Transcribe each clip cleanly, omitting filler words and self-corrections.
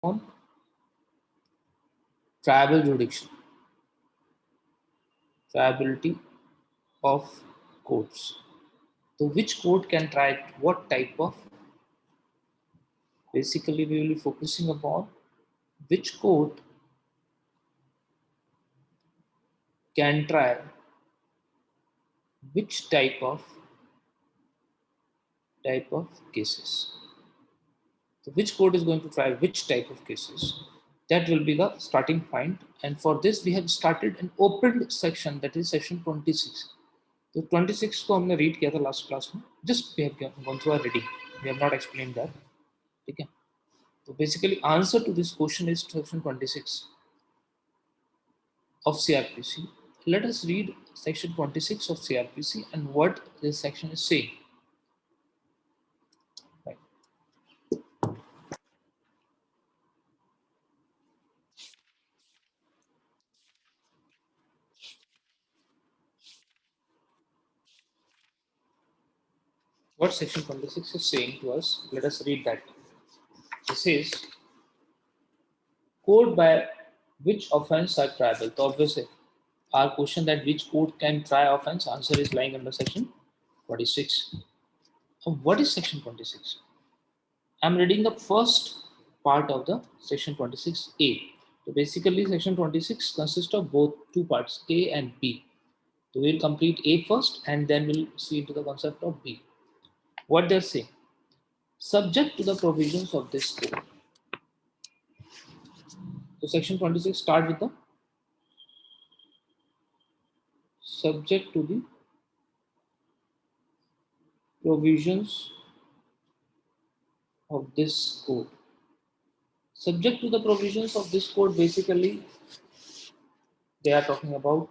on tribal jurisdiction, triability of courts. So which court can try what type of, basically we will be focusing upon which court can try which type of cases. So which court is going to try which type of cases? That will be the starting point. And for this, we have started an opened section, that is section 26. तो 26 को हमने read किया था last class में. Just we have gone through our reading. We have not explained that. ठीक है. So basically, answer to this question is section 26 of CRPC. Let us read section 26 of CRPC and what this section is saying. Right. What section 26 is saying to us, let us read that. It says, court by which offense are triable. So obviously, our question that which court can try offense, answer is lying under section 26. What is section 26? I'm reading the first part of the section 26A. So basically, section 26 consists of both two parts, A and B. So we'll complete A first and then we'll see into the concept of B. What they're saying, subject to the provisions of this code. So section 26 start with the subject to the provisions of this code. Subject to the provisions of this code, basically they are talking about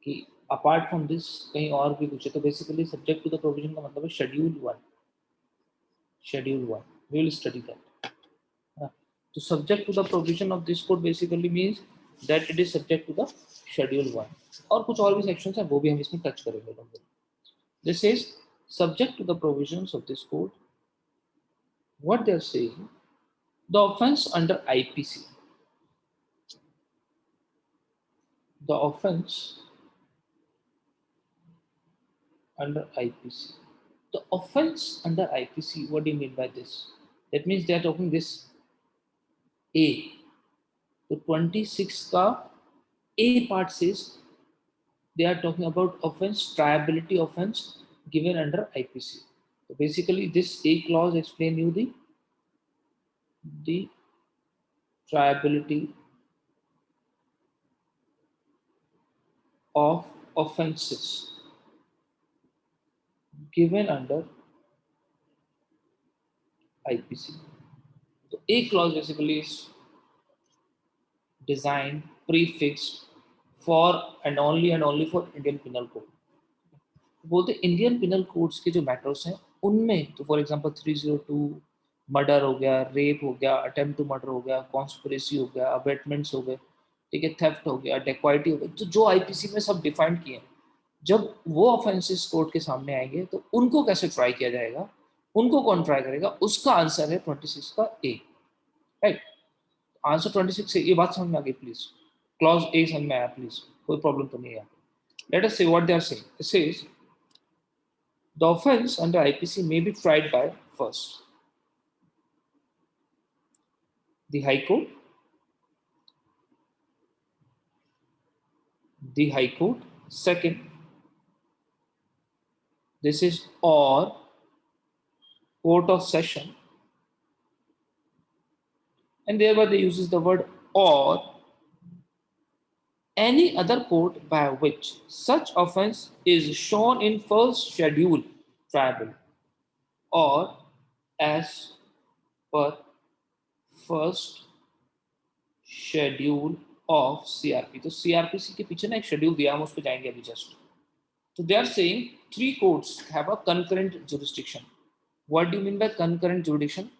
कि apart from this कहीं और भी कुछ है. तो basically subject to the provision का मतलब है schedule 1 we will study that. So subject to the provision of this code basically means that it is subject to the schedule 1 और कुछ और भी sections हैं वो भी हम इसमें touch करेंगे. This is subject to the provisions of this code. What they are saying, the offense under IPC, the offense under IPC. The offense under IPC, what do you mean by this? That means they are talking this A. So 26 ka A part says they are talking about offense, triability offense given under IPC. So basically this A clause explain you the triability of offenses given under IPC. So A clause basically is designed, prefixed for and only for Indian Penal Code. बोलते Indian penal codes के जो matters हैं उनमें तो for example 302 murder हो गया, rape हो गया, अटेम्प्ट टू मर्डर हो गया, कॉन्स्पिरेसी हो गया, अबेटमेंट्स हो गए, ठीक है, थेफ्ट हो गया, डेकॉइटी हो गया, तो जो आईपीसी में सब डिफाइंड किए हैं, जब वो ऑफेंसेस कोर्ट के सामने आएंगे तो उनको कैसे ट्राई किया जाएगा, उनको कौन ट्राई करेगा, उसका आंसर है 26 का ए. राइट, आंसर 26 से ये बात समझ में आ गई प्लीज, क्लॉज ए समझ में आया प्लीज, कोई प्रॉब्लम तो नहीं है. Let us see what they are saying. It says the offense under IPC may be tried by first the High Court, second, this is or Court of Session, and thereby they uses the word or any other court by which such offense is shown in first schedule triable or as per first schedule of CRP. तो CRPC के पीछे ना एक schedule दिया, हम उस पर जाएंगे अभी just. So they are saying three courts have a concurrent jurisdiction. What do you mean by concurrent jurisdiction?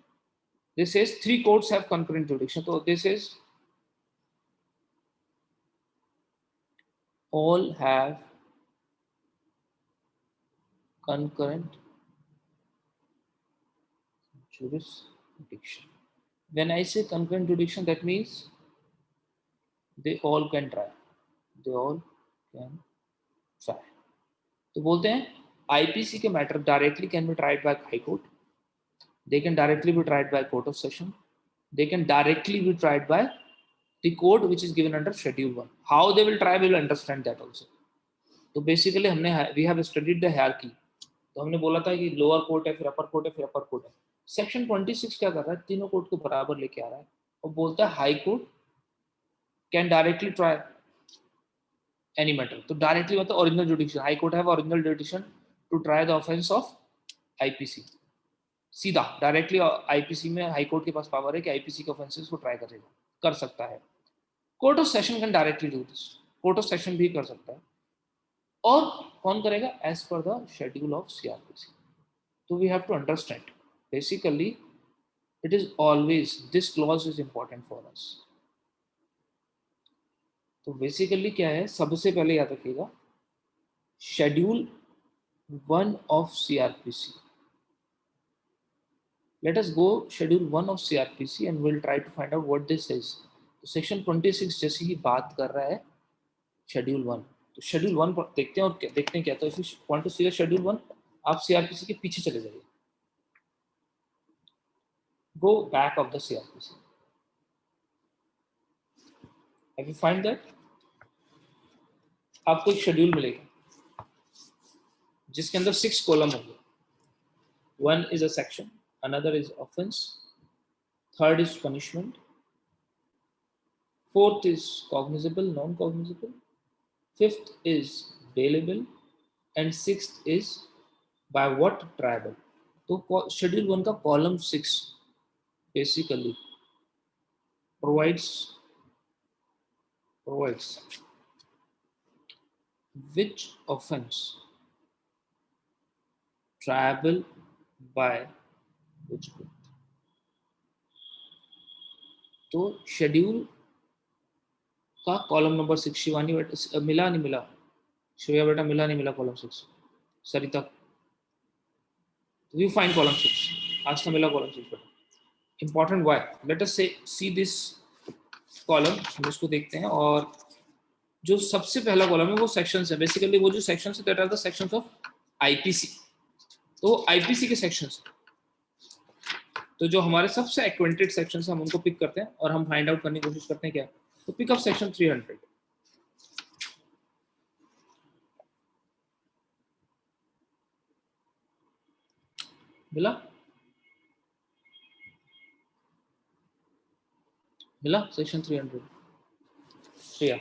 This says three courts have concurrent jurisdiction. So this is all have concurrent jurisdiction. When I say concurrent jurisdiction, that means they all can try. They all can try. तो बोलते हैं IPC के matter directly can be tried by high court, they can directly be tried by court of session, they can directly be tried by the court which is given under schedule 1. How they will try, we will understand that also. तो basically हमने we have studied the hierarchy. तो हमने बोला था कि lower court है, फिर अपर court है, फिर अपर कोर्ट है. सेक्शन 26 क्या कर रहा है, तीनों कोर्ट को बराबर लेके आ रहा है और बोलता है high court can directly try any matter. तो डायरेक्टली मतलब original jurisdiction, high court have original jurisdiction to try the offence of IPC. सीधा डायरेक्टली आईपीसी में हाई कोर्ट के पास पावर है कि आईपीसी के ऑफेंसेस को ट्राई करेगा, कर सकता है. Court of session can directly do this, court of session भी कर सकता है. और कौन करेगा, as per the schedule of CrPC. तो we have to understand basically it is always this clause is important for us. तो बेसिकली क्या है, सबसे पहले याद रखिएगा schedule 1 of CrPC. Let us go schedule 1 of CRPC and we'll try to find out what this is. तो section 26 जैसी ही बात कर रहा है शेड्यूल 1. तो शेड्यूल 1 पर देखते हैं और देखते हैं क्या. तो if you want to see the schedule 1, आप सीआरपीसी के पीछे चले जाइए. Go back of the CrPC. Have you find that? आपको एक शेड्यूल मिलेगा जिसके अंदर 6 कॉलम होंगे. 1 is a section, another is offense, third is punishment, fourth is cognizable, non-cognizable, fifth is bailable, and sixth is by what triable. तो schedule 1 का column 6 basically provides which offense triable by which court. तो schedule का column number 6, Shivani बेटा मिला नहीं मिला, श्रेया बेटा मिला नहीं मिला column 6, Sarita we find column 6. आज तो मिला कॉलम 6 बेटा. इंपॉर्टेंट व्हाई, लेट अस से सी दिस कॉलम, हम इसको देखते हैं. और जो सबसे पहला कॉलम है वो सेक्शंस है. बेसिकली वो जो सेक्शंस है that are the sections of IPC. तो आईपीसी के सेक्शंस, तो जो हमारे सबसे एक्वेंटेड सेक्शंस हैं हम उनको पिक करते हैं और हम फाइंड आउट करने की कोशिश करते हैं क्या. तो पिक अप सेक्शन 300. मिला सेक्शन 300. श्रेया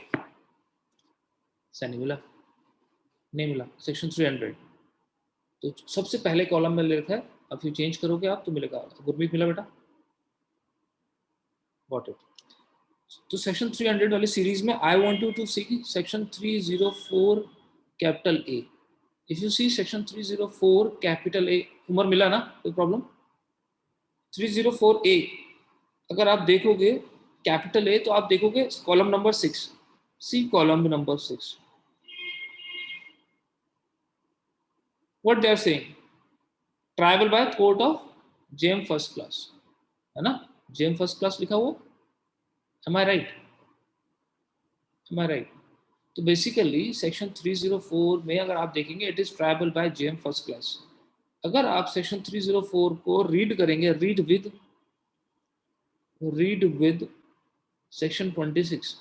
सैनी मिला नहीं मिला सेक्शन 300. तो सबसे पहले कॉलम में ले रखा है. अब फिर चेंज करोगे आप तो मिलेगा. गुरमीत मिला बेटा? Got it. तो सेक्शन 300 वाली सीरीज में I want you to see section 304 capital A. If you see section 304 capital A, Umar मिला ना, कोई प्रॉब्लम? 304 ए अगर आप देखोगे कैपिटल ए तो आप देखोगे column number 6. See column number 6. What they are saying, triable by court of JM first class, है ना? जेएम फर्स्ट क्लास लिखा हुआ. Am I right? तो बेसिकली सेक्शन 304 में अगर आप देखेंगे it is tribal bye JM first class. अगर आप सेक्शन 304 को रीड करेंगे, रीड विद सेक्शन 26,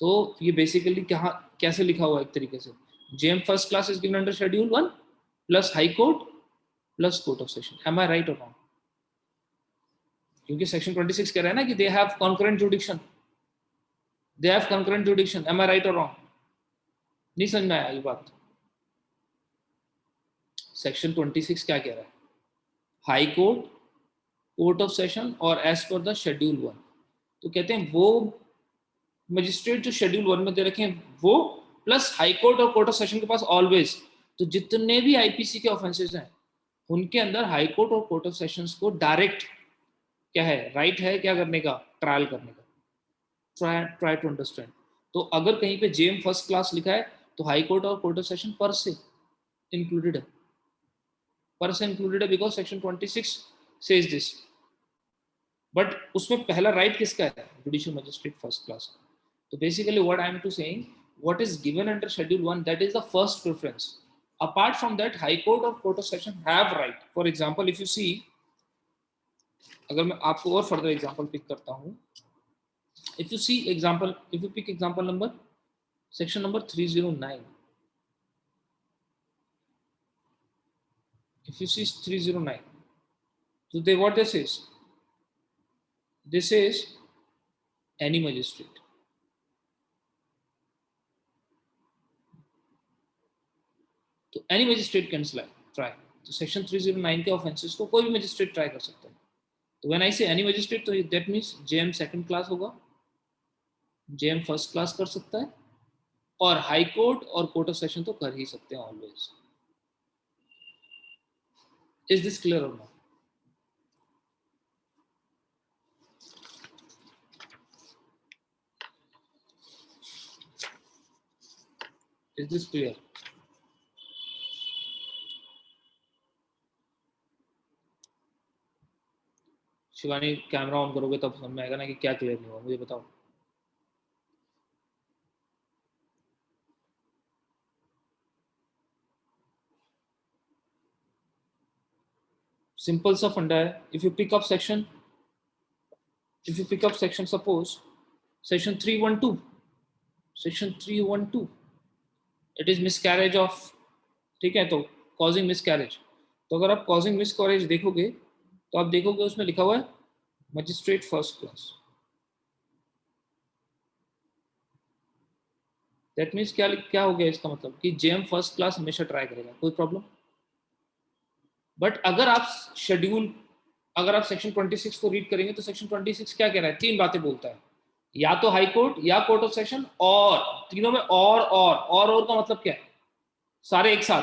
तो ये बेसिकली कैसे लिखा हुआ है एक तरीके से, JM first class is given under schedule 1 plus high court plus court of session. Am I right और रॉन्ग? क्योंकि सेक्शन 26 कह रहा है ना कि they have concurrent jurisdiction. They have concurrent jurisdiction. Am I right or wrong? नहीं समझ में आया ये बात. सेक्शन 26 क्या कह रहा है, high court, court of session और एज पर द शेड्यूल 1. तो कहते हैं वो मजिस्ट्रेट जो शेड्यूल 1 में दे रखे हैं वो प्लस हाई कोर्ट और कोर्ट ऑफ सेशन के पास ऑलवेज. तो जितने भी आईपीसी के ऑफेंसेस हैं उनके अंदर हाई कोर्ट और कोर्ट ऑफ सेशंस को डायरेक्ट क्या है, राइट है क्या करने का, ट्रायल करने का. Try to understand. तो अगर कहीं पे जेएम फर्स्ट क्लास लिखा है तो हाई कोर्ट और कोर्ट ऑफ सेशन पर से इंक्लूडेड है. पर से इंक्लूडेड है because section 26 says this. But उसमें पहला राइट किसका है? जुडिशियल मजिस्ट्रेट फर्स्ट क्लास का. तो basically what I am to saying, what is given under schedule 1, that is the first preference. Apart from that, high court or court of session have right. For example, if you see, अगर मैं आपको और further example pick करता हूं, if you see example, if you pick example number section number 309, if you see 309, so they what this is any magistrate. तो any magistrate can try. तो section 309 के offences को कोई भी मजिस्ट्रेट ट्राई कर सकता है. तो व्हेन आई से एनी मजिस्ट्रेट, तो that means JM second class होगा, जेएम फर्स्ट क्लास कर सकता है, और हाई कोर्ट और कोर्ट ऑफ सेशन तो कर ही सकते हैं ऑलवेज. इज दिस क्लियर और not? Is this clear? Shivani camera on करोगे तब समझ में आएगा ना कि क्या क्लियर नहीं हुआ. मुझे बताओ. सिंपल सा फंडा है. If you pick up section, suppose section 312, it is miscarriage of, ठीक है, तो कॉजिंग मिसकैरेज. तो अगर आप कॉजिंग मिसकैरेज देखोगे तो आप देखोगे उसमें लिखा हुआ है magistrate first class. That means क्या हो गया इसका मतलब कि जेएम फर्स्ट क्लास हमेशा ट्राई करेगा, कोई प्रॉब्लम. बट अगर आप सेक्शन 26 को रीड करेंगे तो सेक्शन 26 क्या कह रहा है? तीन बातें बोलता है, या तो हाई कोर्ट या कोर्ट ऑफ सेशन, और तीनों में और का मतलब क्या है? सारे एक साथ,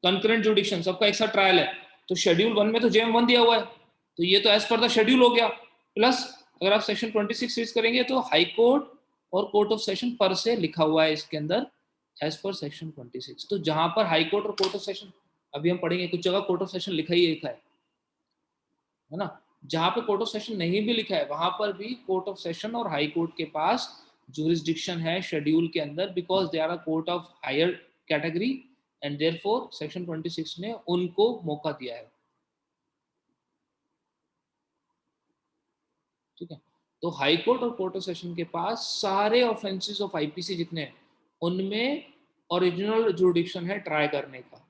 कंकरेंट जुडिक्शन, सबका एक साथ ट्रायल है. तो शेड्यूल 1 में तो जेएम 1 दिया हुआ है, तो ये तो एज पर द शेड्यूल हो गया. प्लस अगर आप सेक्शन 26 रीड करेंगे तो हाई कोर्ट और कोर्ट ऑफ सेशन पर से लिखा हुआ है इसके अंदर एज पर सेक्शन 26. तो जहां पर हाई कोर्ट और कोर्ट ऑफ सेशन, अभी हम पढ़ेंगे कुछ जगह कोर्ट ऑफ सेशन लिखा ही लिखा है ना. जहां पे कोर्ट ऑफ सेशन नहीं भी लिखा है वहां पर भी कोर्ट ऑफ सेशन और हाई कोर्ट के पास जुरिस्डिक्शन है शेड्यूल के अंदर, because they are a court of higher category, and therefore section 26 ने उनको मौका दिया है. ठीक है. तो हाई कोर्ट और कोर्ट ऑफ सेशन के पास सारे ऑफेंसेस ऑफ आईपीसी जितने हैं उनमें ओरिजिनल जुरिडिक्शन है ट्राई करने का.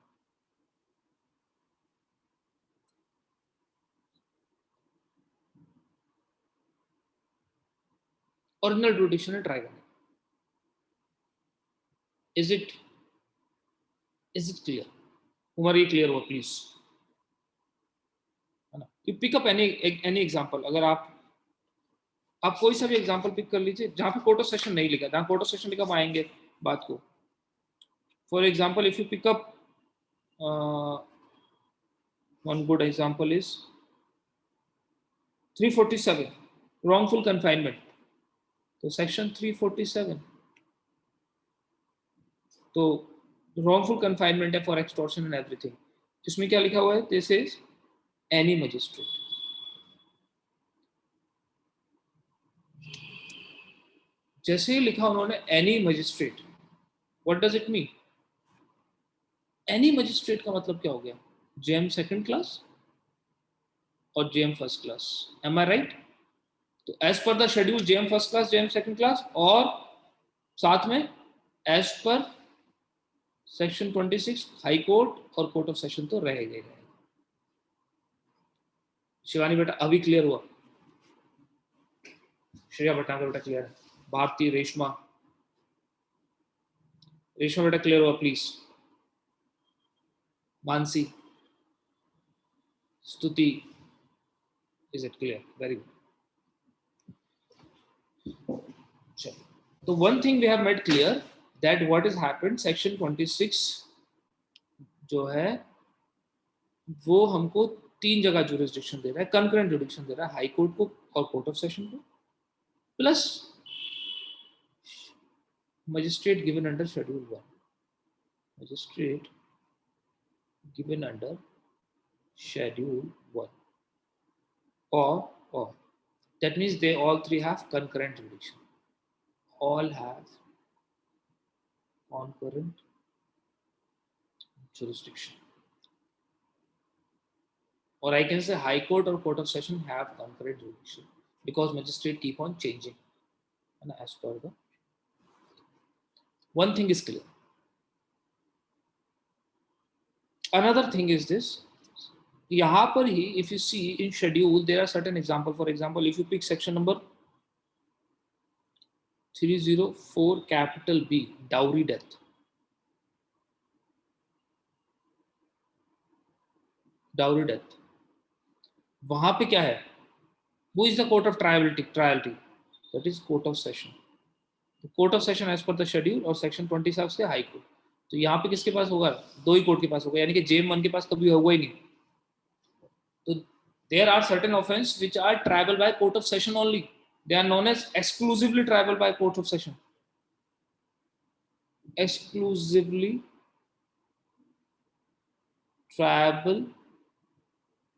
ओरिजिनल जुरिडिक्शन है ट्राई करने का. Is it clear? तुम्हारी क्लियर हो प्लीज, है ना. You pick up any example. अगर आप कोई सा भी एग्जांपल पिक कर लीजिए जहां पे कोर्ट ऑफ सेशन नहीं लिखा. जहां कोर्ट ऑफ सेशन लिखा आएंगे बात को. For example if you pick up one good example is 347 wrongful confinement. तो सेक्शन 347 तो wrongful confinement है फॉर एक्सटॉर्शन एंड एवरीथिंग. इसमें क्या लिखा हुआ है? This is any magistrate. जैसे ही लिखा उन्होंने any magistrate, what does it mean? Any magistrate का मतलब क्या हो गया? जेएम सेकंड क्लास और JM first class. Am I right? तो as per the schedule JM first class, JM second class, और साथ में as per section 26 high court और कोर्ट ऑफ सेशन तो रहेगा. शिवानी बेटा अभी क्लियर हुआ? श्रेया भटनागर बेटा क्लियर है? भारती, रेशमा बेटा क्लियर हुआ please? Mansi, Stuti, is it clear? Very good. तो one thing we have made clear that what is happened, section 26 जो है वो हमको तीन जगह जुरिस्डिक्शन दे रहा है, कंकरेंट जुरिस्डिक्शन दे रहा है, हाई कोर्ट को और कोर्ट ऑफ सेशन को, plus magistrate given under schedule 1, magistrate given under schedule 1 or That means they all three have concurrent jurisdiction. All have concurrent jurisdiction. Or I can say High Court or Court of Session have concurrent jurisdiction because magistrate keep on changing. And as per the one thing is clear. Another thing is this. यहाँ पर ही if you see in schedule there are certain example. For example, if you pick section number 304 capital B, dowry death. Dowry death. वहां पे क्या है? Who is the court of triality? That is court of session. The court of session as per the schedule और section 27 से high court. तो यहाँ पे किसके पास होगा? दो ही कोर्ट के पास होगा, यानी कि JM1 के पास कभी होगा ही नहीं. तो there are certain offense which are triable by court of session only. They are known as exclusively triable by court of session. Exclusively triable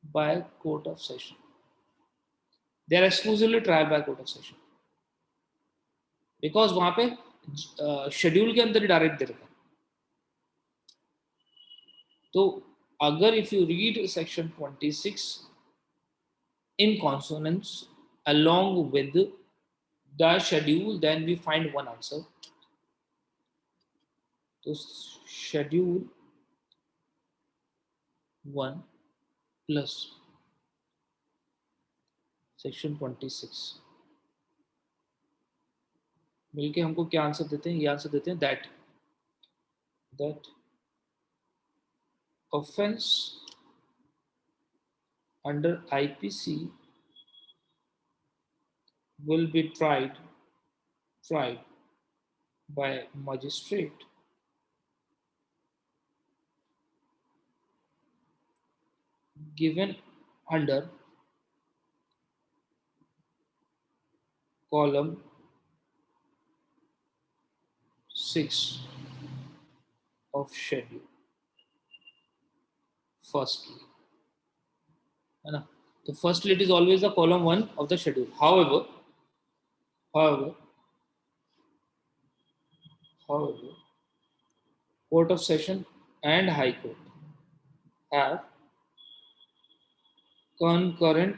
by court of session. They are exclusively triable by court of session. Because वहां पे schedule के अंदर ही direct दे रखा है. तो अगर if you read section 26 in consonance along with the schedule, then we find one answer. So schedule 1 plus section 26 मिलके हमको क्या आंसर देते हैं? ये आंसर देते हैं that offense under IPC will be tried by magistrate given under column 6 of schedule. Firstly, है ना? तो firstly it is always the column 1 of the schedule. However, court of session and high court have concurrent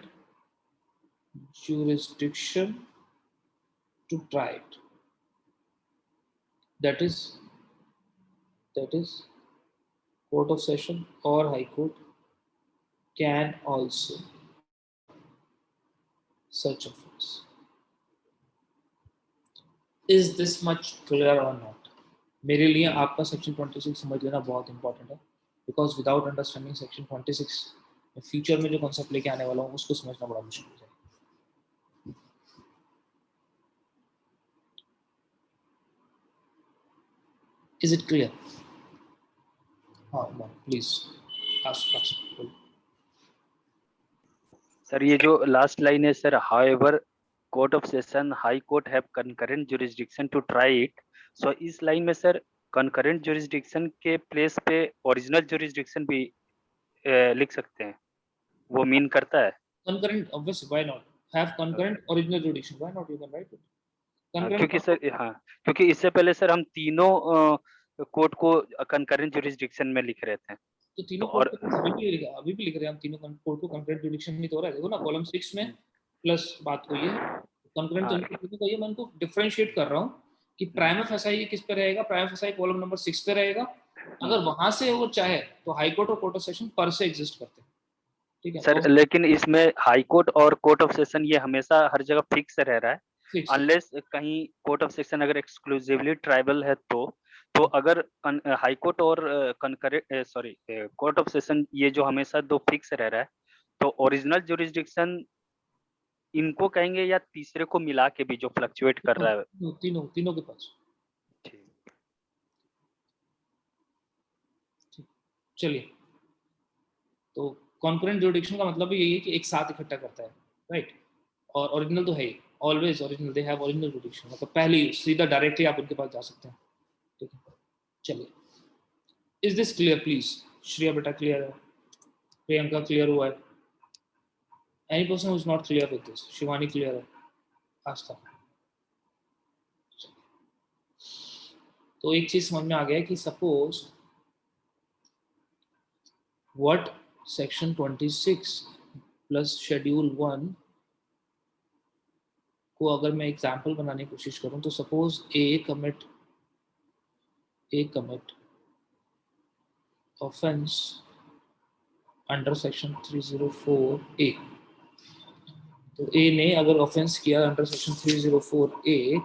jurisdiction to try it. That is court of session or high court can also such offense. Is this much clear or not? मेरे लिए आपका section 26 समझ लेना बहुत important है, because without understanding section 26 मैं future में जो कॉन्सेप्ट लेके आने वाला हूँ उसको समझना बड़ा मुश्किल हो जाएगा. Is it clear? हाँ, प्लीज ask. सर ये जो लास्ट लाइन है sir, however court of session high court have concurrent jurisdiction to try it. So इस लाइन में सर concurrent jurisdiction के प्लेस पे original jurisdiction भी लिख सकते हैं, वो मीन करता है? Concurrent, obviously, why not? Have concurrent original jurisdiction, why not? You can write it. क्योंकि सर हाँ, क्योंकि इससे पहले सर हम तीनों कोर्ट को concurrent jurisdiction में लिख रहे थे. तो तीनों कोर्ट को अभी भी लिख रहे हैं हम, तीनों कोर्ट को कंकरेंट जुरिडिक्शन नहीं तो हो रहा है. देखो ना कॉलम 6 में प्लस बात हुई है कंकरेंट, तो इनको कहिए, मैं इनको डिफरेंशिएट कर रहा हूं कि प्राइमा फेसाई किस पे रहेगा. प्राइमा फेसाई कॉलम नंबर 6 पे रहेगा. अगर वहां से वो चाहे तो हाई कोर्ट और कोर्ट ऑफ सेशन पर से एग्जिस्ट करते हैं. ठीक है सर, तो लेकिन इसमें हाई कोर्ट और कोर्ट ऑफ सेशन ये हमेशा हर जगह फिक्स रह रहा है, अनलेस कहीं कोर्ट ऑफ सेशन अगर एक्सक्लूसिवली ट्राइबल है तो अगर हाई कोर्ट और कोर्ट ऑफ सेशन ये जो हमेशा दो फिक्स रह रहा है, तो ओरिजिनल जुरिस्डिक्शन इनको कहेंगे या तीसरे को मिला के भी जो फ्लक्चुएट कर रहा है? तीनों के पास. चलिए, तो कॉन्करेंट जुरिडिक्शन का मतलब यही है कि एक साथ इकट्ठा करता है, राइट. और ओरिजिनल तो है ही, always original, they have original jurisdiction, मतलब पहले सीधा डायरेक्टली आप उनके पास जा सकते हैं. ठीक है, चलिए. Is this clear? Please Shreya बेटा क्लियर है, प्रियंका क्लियर हुआ है, Any person who is not clear with this? Shivani clear है? आस्था. तो एक चीज समझ में आ गया कि suppose what section 26 plus schedule 1 को अगर मैं एग्जांपल बनाने की कोशिश करूं तो suppose A commit offence under section 304A. तो ए ने अगर ऑफेंस किया अंडर सेक्शन 304A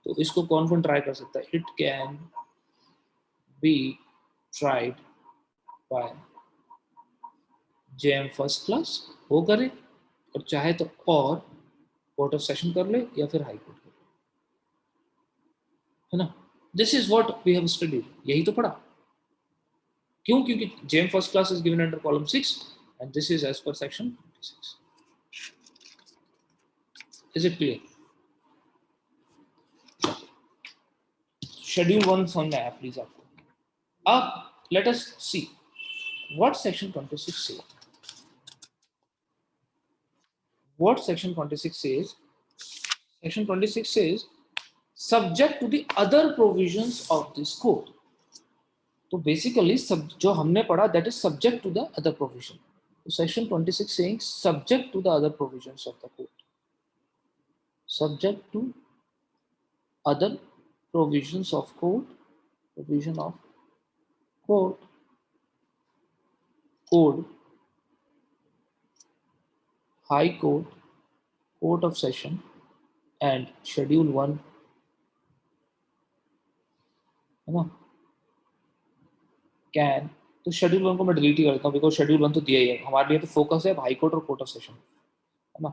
तो इसको कौन कौन ट्राई कर सकता है? It can be tried bye JM first class, वो करे, और चाहे तो और कोर्ट ऑफ सेशन कर ले या फिर हाई कोर्ट कर ले, है ना. This is what we have studied. यही तो पढ़ा. क्यों? क्योंकि JM first class is given under column 6 and this is as per section 26. Is it clear? Schedule 1 समझ में आया प्लीज आपको. अब let us see what section 26 says. What section 26 says? Section 26 says subject to the other provisions of this code. तो basically जो हमने पढ़ा that is subject to the other provision. So section 26 saying subject to the other provisions of the code. Subject to other provisions of code. Provision of code. High Court, Court of Session and Schedule 1, है ना. Can, तो schedule 1 को मैं delete ही करता हूँ because schedule 1 तो दिया ही है हमारे लिए. तो फोकस है हाई कोर्ट और कोर्ट ऑफ सेशन, है ना.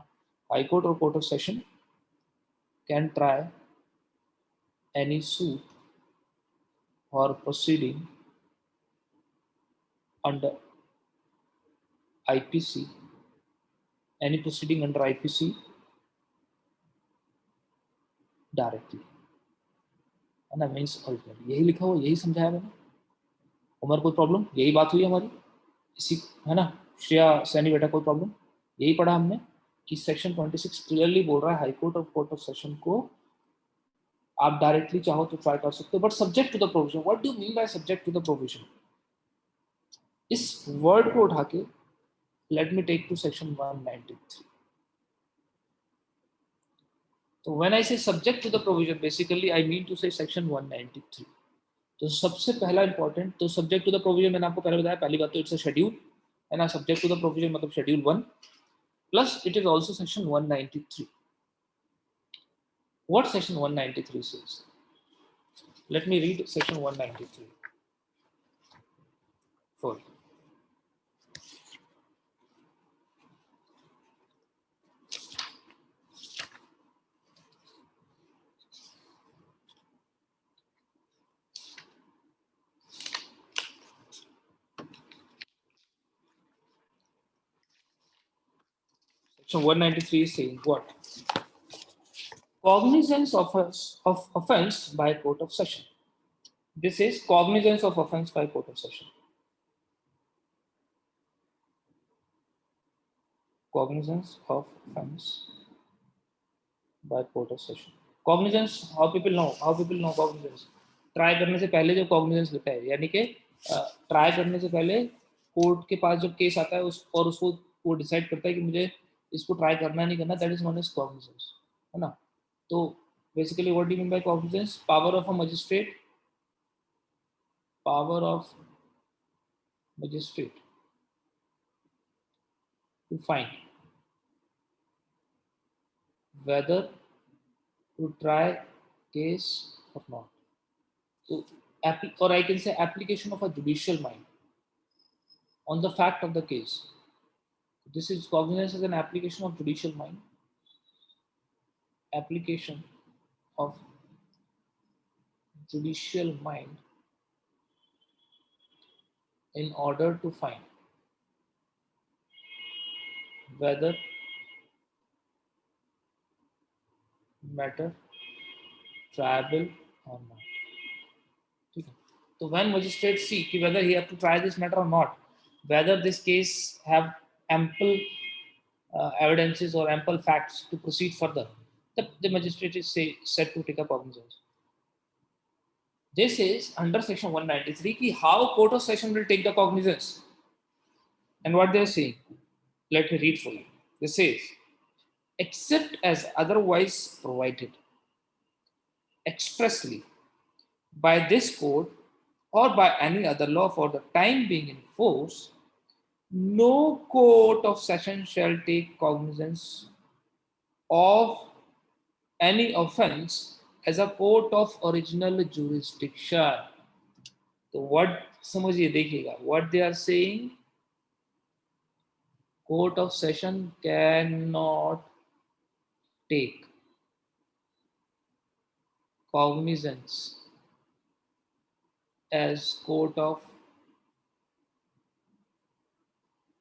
हाई कोर्ट और court of session can try any suit और proceeding under IPC, any proceeding under IPC directly, है ना. मीन्स यही लिखा हुआ, यही समझाया मैंने. उमर कोई प्रॉब्लम? यही बात हुई हमारी इसी, है ना. श्रेया सैनी बेटा कोई प्रॉब्लम? यही पढ़ा हमने कि सेक्शन 26 क्लियरली बोल रहा है हाई कोर्ट और कोर्ट ऑफ सेशन को आप डायरेक्टली चाहो तो ट्राई कर सकते हो but subject to the provision. What do you mean by subject to the provision? इस वर्ड को उठा के let me take to section 193. तो when I say subject to the provision basically I mean to say section 193. तो सबसे पहला important, तो subject to the provision मैंने आपको पहले बताया. पहली बात तो इट्स अ शेड्यूल, है ना. सब्जेक्ट टू द प्रोविजन मतलब schedule 1 plus it is also section 193. What section 193 says? Let me read section 193 for you. Section 193 is saying what? Cognizance of offense by court of session. This is cognizance of offense by court of session. Cognizance of offense by court of session. Cognizance, how people know cognizance? Try करने से पहले जो cognizance लिखा है, यानी कि try करने से पहले कोर्ट के पास जब केस आता है और उसको वो डिसाइड करता है कि मुझे इसको ट्राई करना नहीं करना, that is known as cognizance, है ना. तो basically what do you mean by cognizance? Power of a magistrate to find whether to try case or not. So, or I can say application of a judicial mind on the fact of the case. This is cognizance as an application of judicial mind. Application of judicial mind in order to find whether matter triable or not. ठीक है. तो when magistrates see कि whether he have to try this matter or not, whether this case have ample evidences or ample facts to proceed further, the magistrate is said to take up cognizance. This is under section 193 ki how court of session will take the cognizance. And what they are saying, let me read for you. This says, except as otherwise provided expressly by this court or by any other law for the time being in force, no court of session shall take cognizance of any offense as a court of original jurisdiction. तो what समझिए, देखिएगा, what they are saying, court of session cannot take cognizance as court of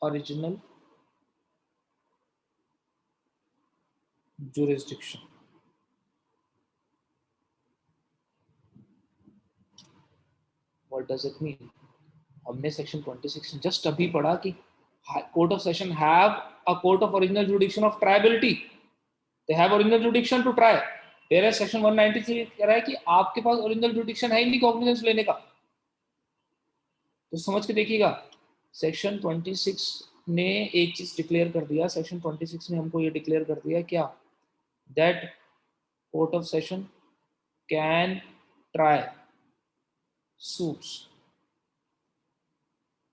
original jurisdiction. What does it mean? हमने section 26 just अभी पढ़ा कि court of session have a court of original jurisdiction of triability, they have original jurisdiction to try, where section 193 कह रहा है कि आपके पास original जुडिक्शन है ही नहीं कॉग्निजेंस लेने का. तो समझ के देखिएगा, सेक्शन 26 ने एक चीज डिक्लेयर कर दिया, सेक्शन 26 ने हमको ये डिक्लेयर कर दिया क्या, that court of session can try suits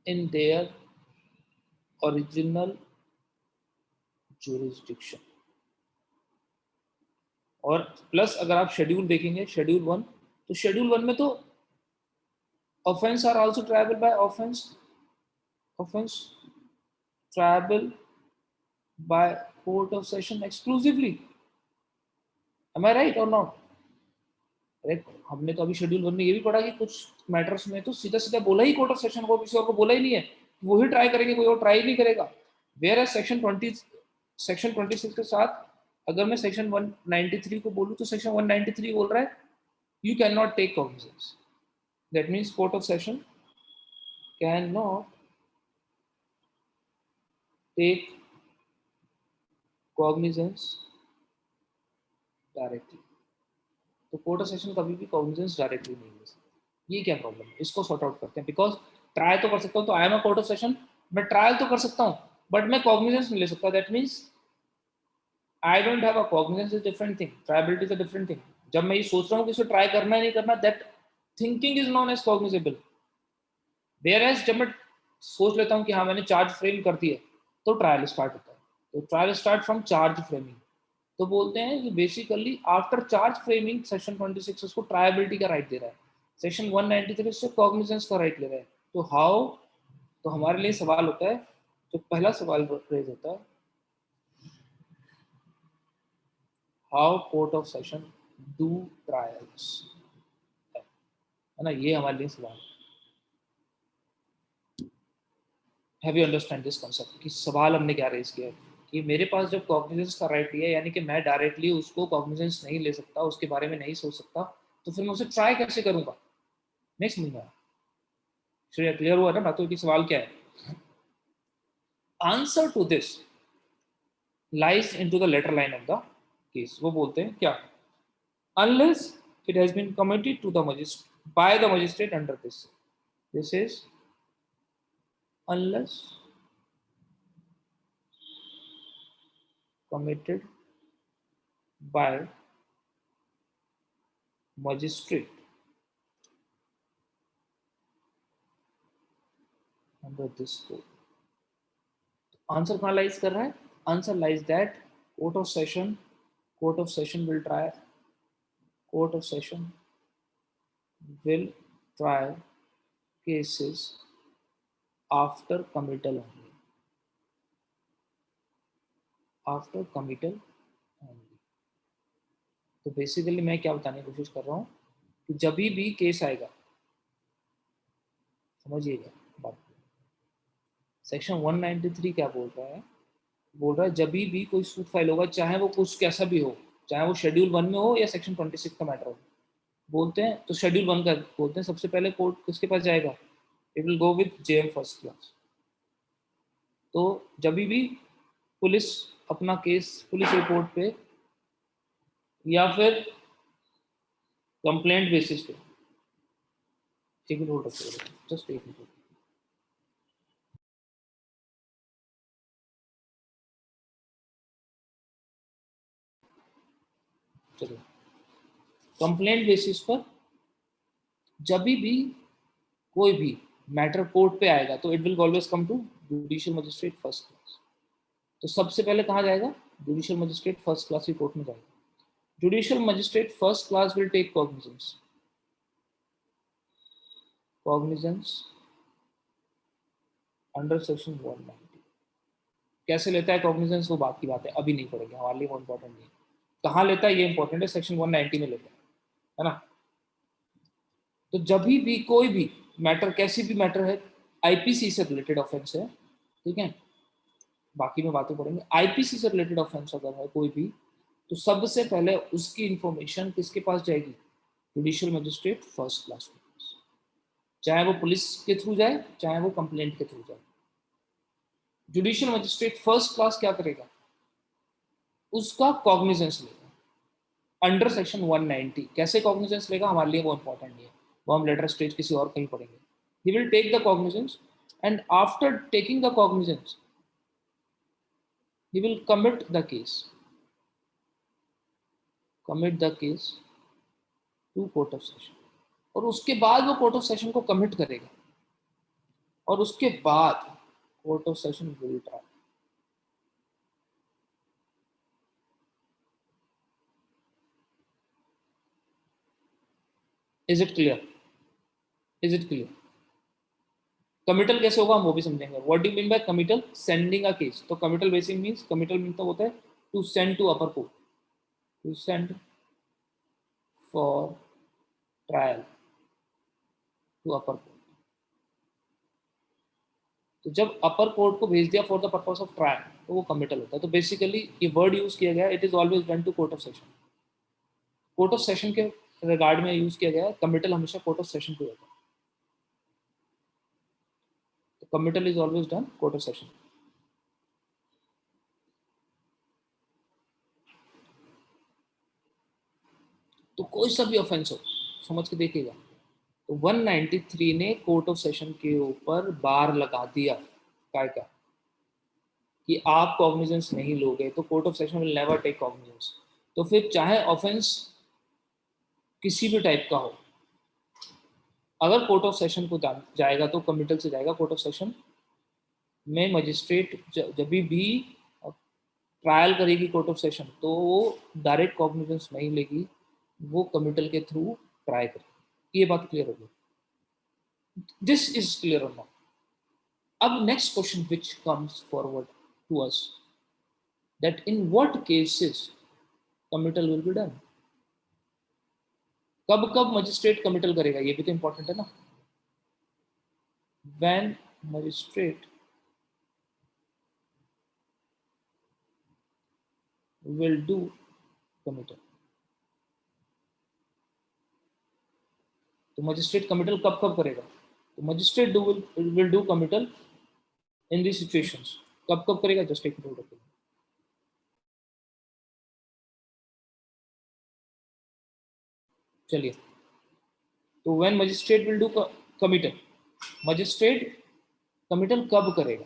in their original jurisdiction. और प्लस अगर आप शेड्यूल देखेंगे, शेड्यूल 1, तो शेड्यूल 1 में तो offense are also triable by offense triable by court of session exclusively. Am I right or not? हमने तो अभी शेड्यूल 1 में ये भी पढ़ा कि कुछ मैटर्स में तो सीधा सीधा बोला ही कोर्ट ऑफ सेशन को, किसी और को बोला ही नहीं है, वो ही ट्राई करेंगे, कोई और ट्राई नहीं करेगा. वेयर सेक्शन 26 के साथ अगर मैं सेक्शन 193 को बोलूं तो सेक्शन 193 बोल रहा है you can not take cognizance. That means court of session can not take cognizance directly. तो कोर्ट ऑफ सेशन कभी भी कॉग्निजेंस डायरेक्टली नहीं ले सकता. ये क्या प्रॉब्लम है, इसको सॉर्ट आउट करते हैं. बिकॉज ट्राई तो कर सकता हूँ, तो I am a court of session, मैं ट्रायल तो कर सकता हूँ बट मैं कॉग्निजेंस नहीं ले सकता. That means I don't have a cognizance is different thing, triability is a different thing. जब मैं ये सोच रहा हूँ कि इसको ट्राई करना है नहीं करना, that thinking is known as cognizable. Whereas जब मैं सोच लेता हूँ कि हाँ मैंने चार्ज फ्रेम कर दिया, तो ट्रायल स्टार्ट होता है. तो trial start from charge framing. तो बोलते हैं कि basically after charge framing section 26 उसको ट्रायबिलिटी का राइट दे रहा है, सेक्शन 193 से कॉग्निजेंस का राइट ले रहा है. तो हाउ, तो हमारे लिए सवाल होता है, जो पहला सवाल रेज होता है, how court of session do trials, है ना, ये हमारे लिए सवाल है. Have you understand this concept कि सवाल हमने क्या रेज किया है कि मेरे पास जब कॉग्निजेंस का राइट लिया, यानी कि मैं डायरेक्टली उसको कॉग्निजेंस नहीं ले सकता, उसके बारे में नहीं सोच सकता, तो फिर मैं उसे ट्राई कैसे करूंगा. नहीं समझ में आया? श्रेया क्लियर हुआ ना बातों की, सवाल क्या है? Answer to this lies into the latter line of the case. वो बोलते हैं क्या, unless it has been committed to the magistrate by the magistrate under this, this is unless committed by magistrate under this code. Answer कहाँ लाइज कर रहा है? Answer lies that court of session will try, court of session will try cases after committal only, after committal only. तो basically मैं क्या बताने की कोशिश कर रहा हूँ कि जब भी केस आएगा, समझिएगा बात, सेक्शन 193 क्या बोल रहा है? बोल रहा है जब भी कोई सूट फाइल होगा, चाहे वो कुछ कैसा भी हो, चाहे वो शेड्यूल 1 में हो या सेक्शन 26 का मैटर हो, बोलते हैं तो शेड्यूल 1 का बोलते हैं सबसे पहले कोर्ट किसके पास जाएगा, it will go with JM first class. तो जब भी पुलिस अपना केस पुलिस रिपोर्ट पे या फिर कंप्लेंट बेसिस पे। एक मिनट होल्ड रखिए, जस्ट एक मिनट। चलिए, कंप्लेंट बेसिस पर जब भी कोई भी मैटर कोर्ट पे आएगा तो it will always come to judicial magistrate first class. तो सबसे पहले कहाँ जाएगा? जुडिशियल मजिस्ट्रेट फर्स्ट क्लास की कोर्ट में जाएगा। Judicial magistrate first class will take cognizance under section 190। कैसे लेता है कॉग्निजेंस, वो बात की बात है, अभी नहीं पढ़ेंगे, हमारे लिए वो इंपॉर्टेंट नहीं है। कहाँ लेता है ये इंपॉर्टेंट है, सेक्शन 190 में लेता है ना। तो जब भी कोई भी मैटर, कैसी भी मैटर है, आईपीसी से रिलेटेड ऑफेंस है, ठीक है, बाकी में बातें पढ़ेंगे। आईपीसी से रिलेटेड ऑफेंस अगर है कोई भी, तो सबसे पहले उसकी इंफॉर्मेशन किसके पास जाएगी? जुडिशियल मजिस्ट्रेट फर्स्ट क्लास के पास, चाहे वो पुलिस के थ्रू जाए, चाहे वो कंप्लेंट के थ्रू जाए। जुडिशियल मजिस्ट्रेट फर्स्ट क्लास क्या करेगा? उसका कॉग्निजेंस लेगा अंडर सेक्शन 190। कैसे कॉग्निजेंस लेगा, हमारे लिए वो इंपॉर्टेंट नहीं है, वो हम लेटर स्टेज किसी और कहीं पढ़ेंगे। He will take the cognizance and after taking the cognizance he will commit the case to court of session. और उसके बाद वो कोर्ट ऑफ सेशन को कमिट करेगा और उसके बाद court of session will try. Is it clear? Is it clear? Committal कैसे होगा हम वो भी समझेंगे। What do mean by committal? Sending a case. तो कमिटल बेसिक मींस, कमिटल मतलब होता है to send to upper court, to send for trial to upper court. तो जब अपर कोर्ट को भेज दिया for the purpose of trial, तो वो कमिटल होता है। तो बेसिकली ये वर्ड यूज किया गया, it is always done to court of session. Court of session के रिगार्ड में यूज किया गया है, कमिटल हमेशा कोर्ट ऑफ सेशन पे होता है। तो committal is always done court of session. तो कोई सा भी ऑफेंस हो, समझ के देखिएगा। तो 193 ने कोर्ट ऑफ सेशन के ऊपर बार लगा दिया, क्या क्या, कि आप कॉग्निजेंस नहीं लोगे तो court of session will never take cognizance. तो फिर चाहे ऑफेंस किसी भी टाइप का हो, अगर कोर्ट ऑफ सेशन को जाएगा तो कमिटल से जाएगा। कोर्ट ऑफ सेशन में मजिस्ट्रेट जब भी ट्रायल करेगी कोर्ट ऑफ सेशन, तो वो डायरेक्ट कॉग्निजेंस नहीं लेगी, वो कमिटल के थ्रू ट्राई करेगी। ये बात क्लियर होगी? दिस इज क्लियर और नॉट? अब next question which comes forward to us, that in what cases committal will be done. कब कब मजिस्ट्रेट कमिटल करेगा, ये भी तो इंपॉर्टेंट है ना। When magistrate will do committal। तो मजिस्ट्रेट कमिटल कब कब करेगा? तो magistrate will do committal in the situations. कब कब करेगा, जस्ट एक मिनट रखिए। चलिए, तो when magistrate will do committal, magistrate committal कब करेगा?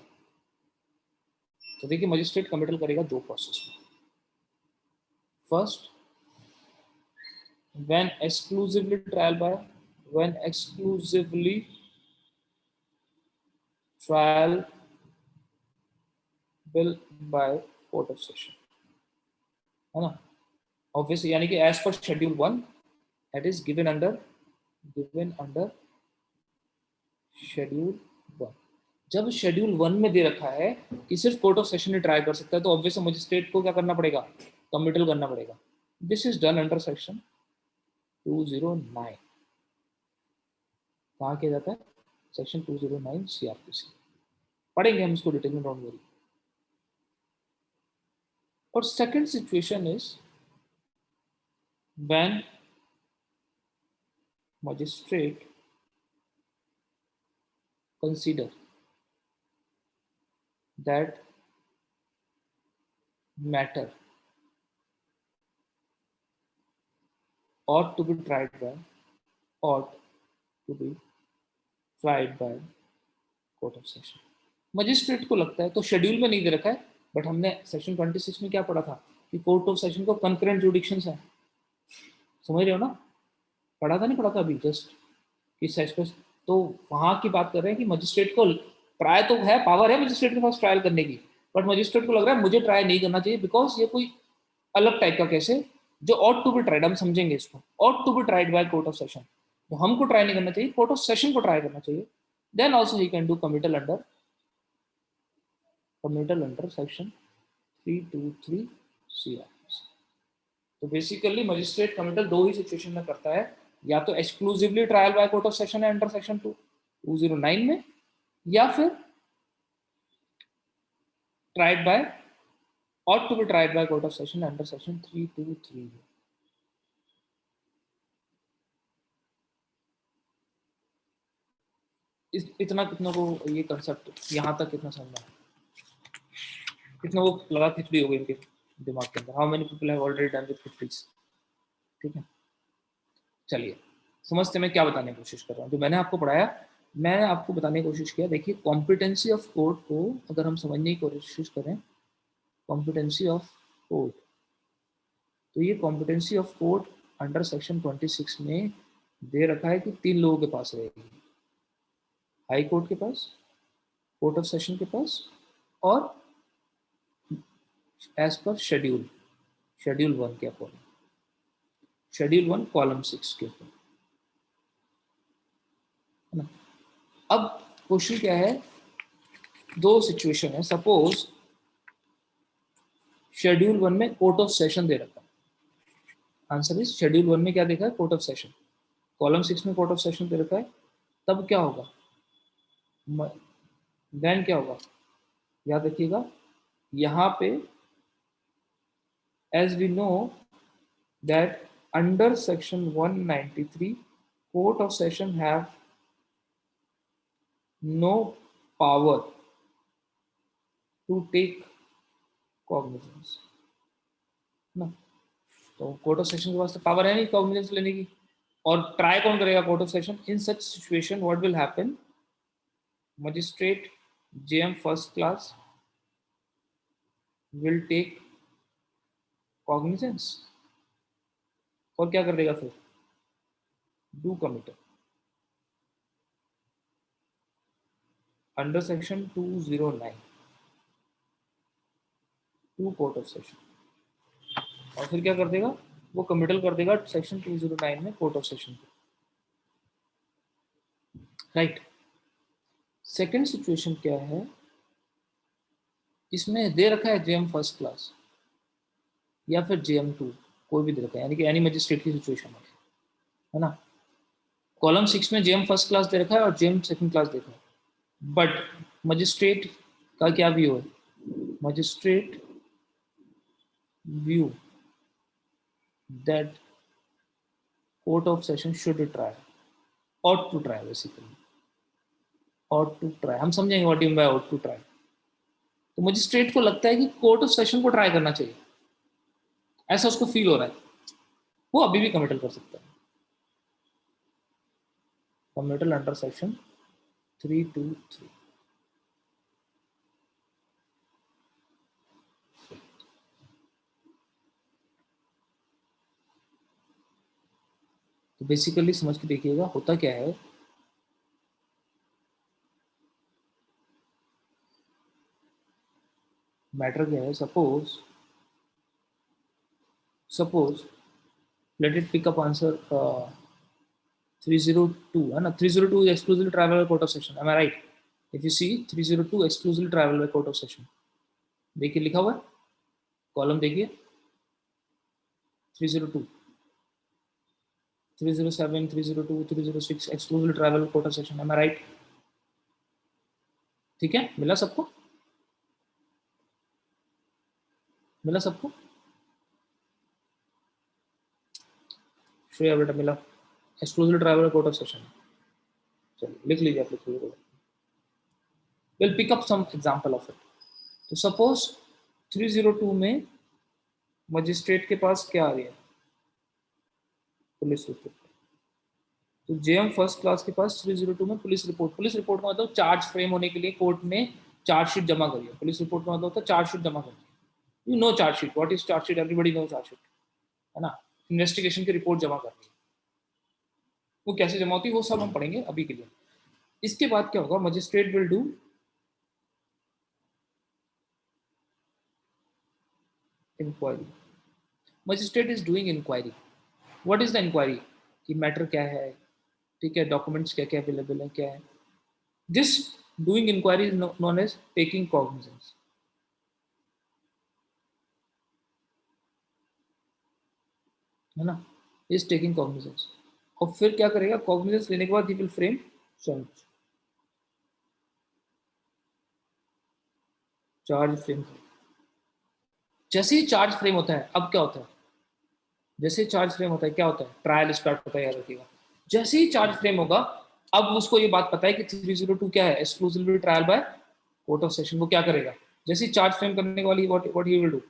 तो देखिए, मजिस्ट्रेट कमिटल करेगा दो प्रोसेस में। First, when exclusively trial by, when exclusively triable by court of session, है ना। ऑब्वियसली, यानी कि as per schedule 1 that is given under schedule 1। जब शेड्यूल 1 में दे रखा है कि सिर्फ court of session he try कर सकता है, तो ऑब्वियस मजिस्ट्रेट को क्या करना पड़ेगा? कमिटल करना पड़ेगा। This is done under section 209। कहाँ किया जाता है? Section 209 CrPC. पढ़ेंगे हम इसको डिटेल में, डोंट वरी। और second situation is when magistrate consider that matter ought to be tried by court of session. Magistrate को लगता है, तो शेड्यूल में नहीं दे रखा है, बट हमने सेक्शन 26 में क्या पढ़ा था कि कोर्ट ऑफ सेशन को कंकरेंट जुडिक्शंस है, समझ रहे हो ना? पढ़ा था नहीं पढ़ा था अभी जस्ट कि सेक्शन, तो वहां की बात कर रहे हैं कि मजिस्ट्रेट को ट्राई तो है, पावर है मजिस्ट्रेट के पास ट्रायल करने की, बट मजिस्ट्रेट को लग रहा है मुझे ट्राई नहीं करना चाहिए बिकॉज ये कोई अलग टाइप का केस है जो ऑट टू बी ट्राइड, हम समझेंगे इसको, ought to be tried by court of session, तो हमको ट्राई नहीं करना चाहिए, कोर्ट ऑफ सेशन को ट्राई करना चाहिए। Then also he can do committal under section 323 CRPC। तो बेसिकली मजिस्ट्रेट कमिटल दो ही सिचुएशन में करता है, या तो exclusively trial by court of session है अंडर सेक्शन 209 में, या फिर tried by ought to be tried by court of session under section 323। इतना कितना को ये कंसेप्ट यहाँ तक कितना समझ में, कितना वो लगा खिचड़ी हो गई इनके दिमाग के अंदर, how many people have already done with khichdis. ठीक है, चलिए समझते मैं क्या बताने की कोशिश कर रहा हूँ। जो मैंने आपको पढ़ाया, मैंने आपको बताने की कोशिश किया, देखिए कॉम्पिटेंसी ऑफ कोर्ट को अगर हम समझने की कोशिश करें, कॉम्पिटेंसी ऑफ कोर्ट, तो ये competency of court under section 26 में दे रखा है कि 3 लोगों के पास रहेगी, हाई कोर्ट के पास, कोर्ट ऑफ सेशन के पास, और एज पर शेड्यूल 1 के अकॉर्डिंग, शेड्यूल 1 कॉलम 6 के ऊपर। अब क्वेश्चन क्या है, दो सिचुएशन है, सपोज शेड्यूल 1 में कोर्ट ऑफ सेशन दे रखा है, आंसर इज शेड्यूल 1 में क्या देखा है, कोर्ट ऑफ सेशन, कॉलम 6 में कोर्ट ऑफ सेशन दे रखा है, तब क्या होगा, देन क्या होगा, याद रखिएगा यहाँ पे as we know that under section 193 court of session have no power to take cognizance ना, तो कोर्ट ऑफ सेशन के पास तो पावर है नहीं कॉग्निजेंस लेने की, और ट्राई कौन करेगा, court of session. In such situation what will happen, magistrate JM first class will take cognizance, और क्या कर देगा फिर, do committal under section 209 to court of session, और फिर क्या कर देगा, वो कमिटल कर देगा सेक्शन 209 में कोर्ट ऑफ सेशन को, राइट। सेकेंड सिचुएशन क्या है, इसमें दे रखा है JM फर्स्ट क्लास या फिर JM 2, कोई भी दे रखा है, यानी कि एनी मजिस्ट्रेट की सिचुएशन है ना। कॉलम 6 में JM फर्स्ट क्लास दे रखा है और JM सेकंड क्लास दे रखा है, बट मजिस्ट्रेट का क्या व्यू है, magistrate view that court of session should try, ought to try basically, ought to try, हम समझेंगे what mean by ought to try। तो मजिस्ट्रेट को लगता है कि कोर्ट ऑफ सेशन को ट्राई करना चाहिए, ऐसा उसको फील हो रहा है, वो अभी भी कमिटल कर सकता है, कमिटल अंडर सेक्शन 323। तो बेसिकली समझ के देखिएगा होता क्या है, मैटर क्या है, suppose let it pick up answer 302 है ना, 302 is exclusively travel by court of session, am I right? If you see 302 exclusively travel by court of session, देखिए लिखा हुआ है, कॉलम देखिए 302, 307, 302, 306 exclusively travel by court of session, am I right? ठीक है, मिला सबको, मिला सबको, श्रेया बेटा मिला, exclusive triable court of session, चलिए लिख लीजिए आप, लिख लीजिए, will pick up some example of it. तो सपोज 302 में मजिस्ट्रेट के पास क्या आ रही है? Police report. तो जेएम फर्स्ट क्लास के पास 302 में पुलिस रिपोर्ट। पुलिस रिपोर्ट का मतलब चार्ज फ्रेम होने के लिए कोर्ट ने चार्जशीट जमा करी है। पुलिस रिपोर्ट का मतलब होता है चार्जशीट जमा करनी। You know charge sheet, what is charge sheet? Everybody know charge sheet, है ना? इन्वेस्टिगेशन की रिपोर्ट जमा करनी है। वो कैसे जमा होती है वो सब हम पढ़ेंगे अभी के लिए। इसके बाद क्या होगा? Magistrate will do inquiry. Magistrate is doing inquiry. What is the inquiry? कि मैटर क्या है, ठीक है, डॉक्यूमेंट्स क्या क्या अवेलेबल है, क्या है। This doing inquiry is known as taking cognizance, है ना? Is taking cognizance. और फिर क्या करेगा? कॉग्निजेंस लेने के बाद he will frame charge. Charge frame. जैसे ही चार्ज फ्रेम होता है, अब क्या होता है? जैसे ही चार्ज फ्रेम होता है क्या होता है? ट्रायल स्टार्ट होता है, याद रखिएगा। जैसे ही चार्ज फ्रेम होगा, अब उसको ये बात पता है कि 302 क्या है? Exclusively trial by court of session. वो क्या करेगा? जैसे ही चार्ज फ्रेम करने वाली, what he will do?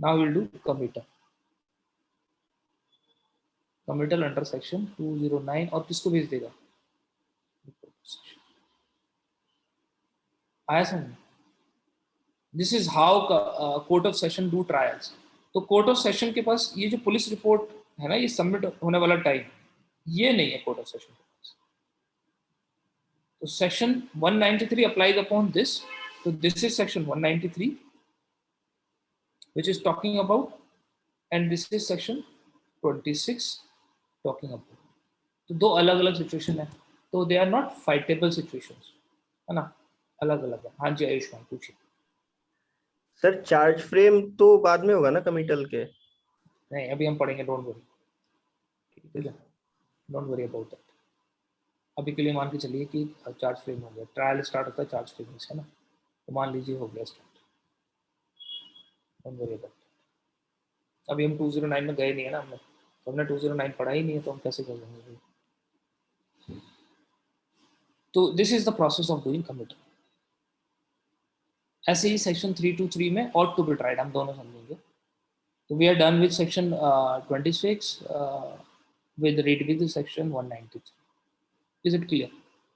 Now will do committal. Committal under section 209। और किसको भेज देगा? आया समझ? This is how court of session do trials. तो कोर्ट ऑफ सेशन के पास ये जो पुलिस रिपोर्ट है ना, ये सबमिट होने वाला टाइम, ये नहीं है कोर्ट ऑफ सेशन के पास। तो section 193 applies upon this. So this is section 193 which is talking about, and this is section 26 talking about. तो दो अलग अलग सिचुएशन है, तो दे आर नॉट फाइटेबल सिचुएशंस, है ना? अलग अलग है। हाँ जी आयुष्मान पूछिए। सर चार्ज फ्रेम तो बाद में होगा ना कमिटल के? नहीं, अभी हम पढ़ेंगे, डोंट वरी, ठीक है, डोंट वरी अबाउट दैट। अभी के लिए मान के चलिए कि चार्ज फ्रेम हो गया, ट्रायल स्टार्ट होता है चार्ज फ्रेम से, है ना? तो मान लीजिए हो गया स्टार्ट, डोंट वरी अबाउट। अभी हम 209 में गए नहीं है ना हमने, तो हमने 209 पढ़ा ही नहीं है, तो हम कैसे कर लेंगे? तो this is the process of doing committal. ऐसे ही सेक्शन 323 में और टू बी ट्राइड हम दोनों समझेंगे। तो we are done with section 26 with read with section 193. Is it clear?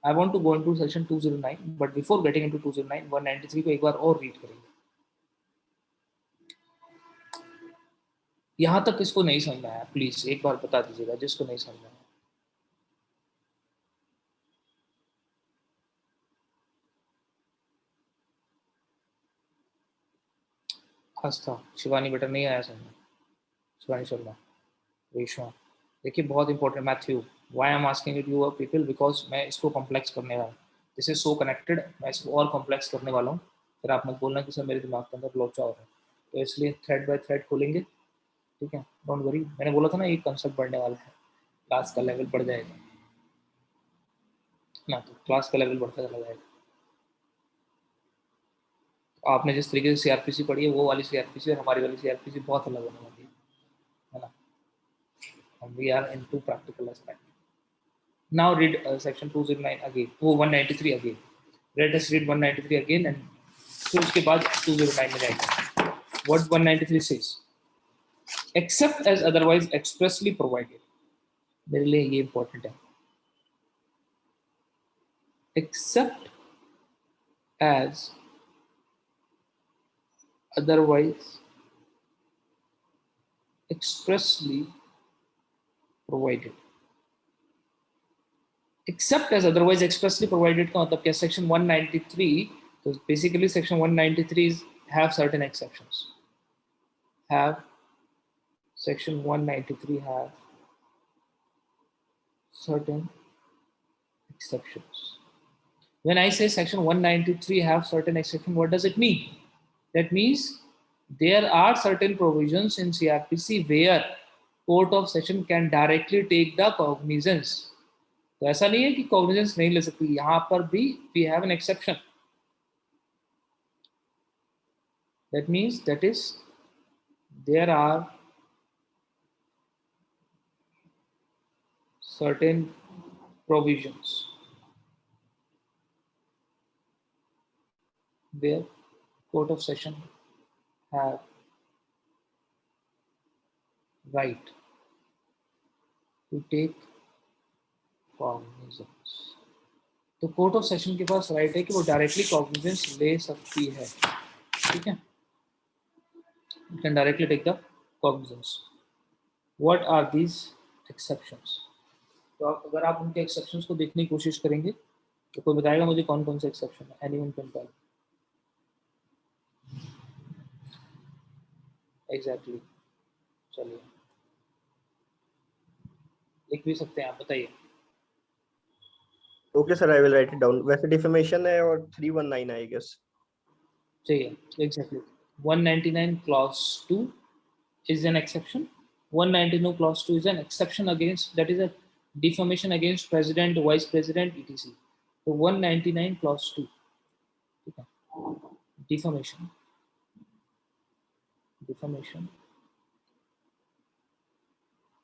I want to go into section 209, but before getting into 209, 193 को एक बार और रीड करेंगे। यहाँ तक किसको नहीं समझ में आया प्लीज एक बार बता दीजिएगा, जिसको नहीं समझ में आया। आस्था, शिवानी बेटा नहीं आया समझ में। शिवानी शर्मा, रेशमा, देखिए बहुत important. Matthew, why I am asking it you people, because मैं इसको कॉम्प्लेक्स करने वाला हूँ। दिस इज सो कनेक्टेड, मैं इसको और कॉम्प्लेक्स करने वाला हूँ। फिर आप मत बोलना कि सर मेरे दिमाग के अंदर लोचा हो रहा है। तो इसलिए थ्रेड बाय थ्रेड खोलेंगे, ठीक है? डोंट वरी, मैंने बोला था ना ये कंसेप्ट बढ़ने वाला है, क्लास का लेवल बढ़ जाएगा ना, तो क्लास का लेवल बढ़ता चला जाएगा। तो आपने जिस तरीके से सीआरपीसी पढ़ी है, वो वाली सीआरपीसी और हमारी वाली सीआरपीसी बहुत अलग होने वाली है ना? We are into practical aspect. Now read section 209 again, वो 193 again. Let us read 193 again and फिर उसके बाद 209 में जाएंगे। What 193 says? Except as otherwise expressly provided. मेरे लिए ये important है। Except as otherwise expressly provided. Except as otherwise expressly provided का मतलब क्या? Section 193, तो basically section 193 have certain exceptions. Section 193 have certain exceptions. When I say section 193 have certain exceptions, what does it mean? That means there are certain provisions in CRPC where court of session can directly take the cognizance. तो ऐसा नहीं है कि cognizance नहीं ले सकती, यहाँ पर भी we have an exception. That means that is there are certain provisions where court of session have right to take cognizance. तो कोर्ट ऑफ सेशन के पास राइट है कि वो डायरेक्टली कॉग्निजेंस ले सकती है, ठीक है, you can directly take the cognizance. What are these exceptions? तो अगर आप उनके एक्सेप्शंस को देखने की कोशिश करेंगे तो कोई बताएगा मुझे कौन कौन से एक्सेप्शन है? Anyone can tell? एग्जैक्टली, चलिए लिख भी सकते हैं आप, बताइए। Okay sir, I will write it down. वैसे डिफेमेशन है और 319 आई गेस। चाहिए exactly 199 clause 2 is an exception. 199 clause 2 is an exception against, that is a defamation against president, vice president, etc. So 199 clause 2, ठीक है, defamation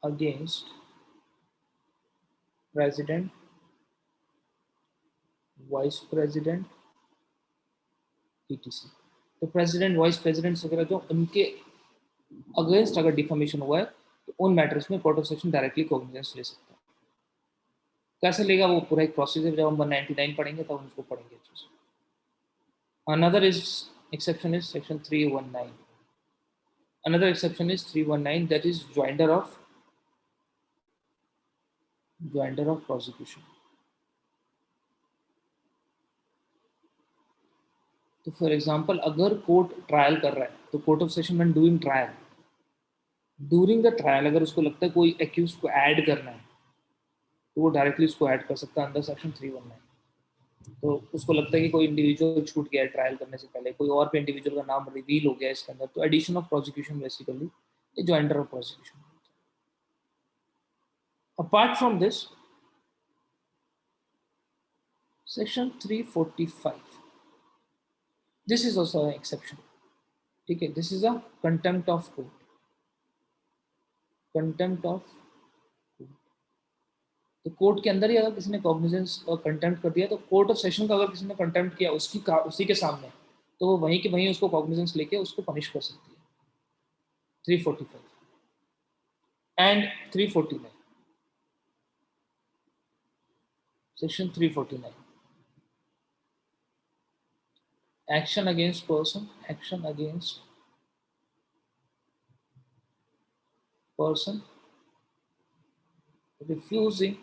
against president, vice president, etc. तो president, vice president वगैरह जो उनके against अगर deformation हुआ है तो उन मैटर्स में court of session directly cognizance ले सकता है। कैसे लेगा वो पूरा एक प्रोसेस है, जब हम 199 पढ़ेंगे तब हम उसको पढ़ेंगे अच्छे से। Another is exception is section 319. Another exception is 319, that is joinder of prosecution. तो फॉर एग्जांपल अगर कोर्ट ट्रायल कर रहा है तो कोर्ट ऑफ सेशन में doing trial, during the trial अगर उसको लगता है कोई एक्यूज को ऐड करना है तो वो डायरेक्टली उसको ऐड कर सकता है अंडर सेक्शन 319। तो उसको लगता है कि कोई इंडिविजुअल छूट गया है ट्रायल करने से पहले, कोई और भी इंडिविजुअल का नाम रिवील हो गया इसके अंदर, तो एडिशन ऑफ प्रोसिक्यूशन बेसिकली ये joinder of prosecution. Apart from this section 345, this is also an exception, ठीक है, this is a contempt of court, contempt of court. तो कोर्ट के अंदर ही अगर किसी ने कॉग्निजेंस और कंटेम्प्ट कर दिया तो कोर्ट ऑफ सेशन का अगर किसी ने कंटेम्प्ट किया उसी के सामने, तो वो वहीं के वहीं उसको कॉग्निजेंस लेके उसको पनिश कर सकती है। 345 and 349, section 349, action against person, action against person refusing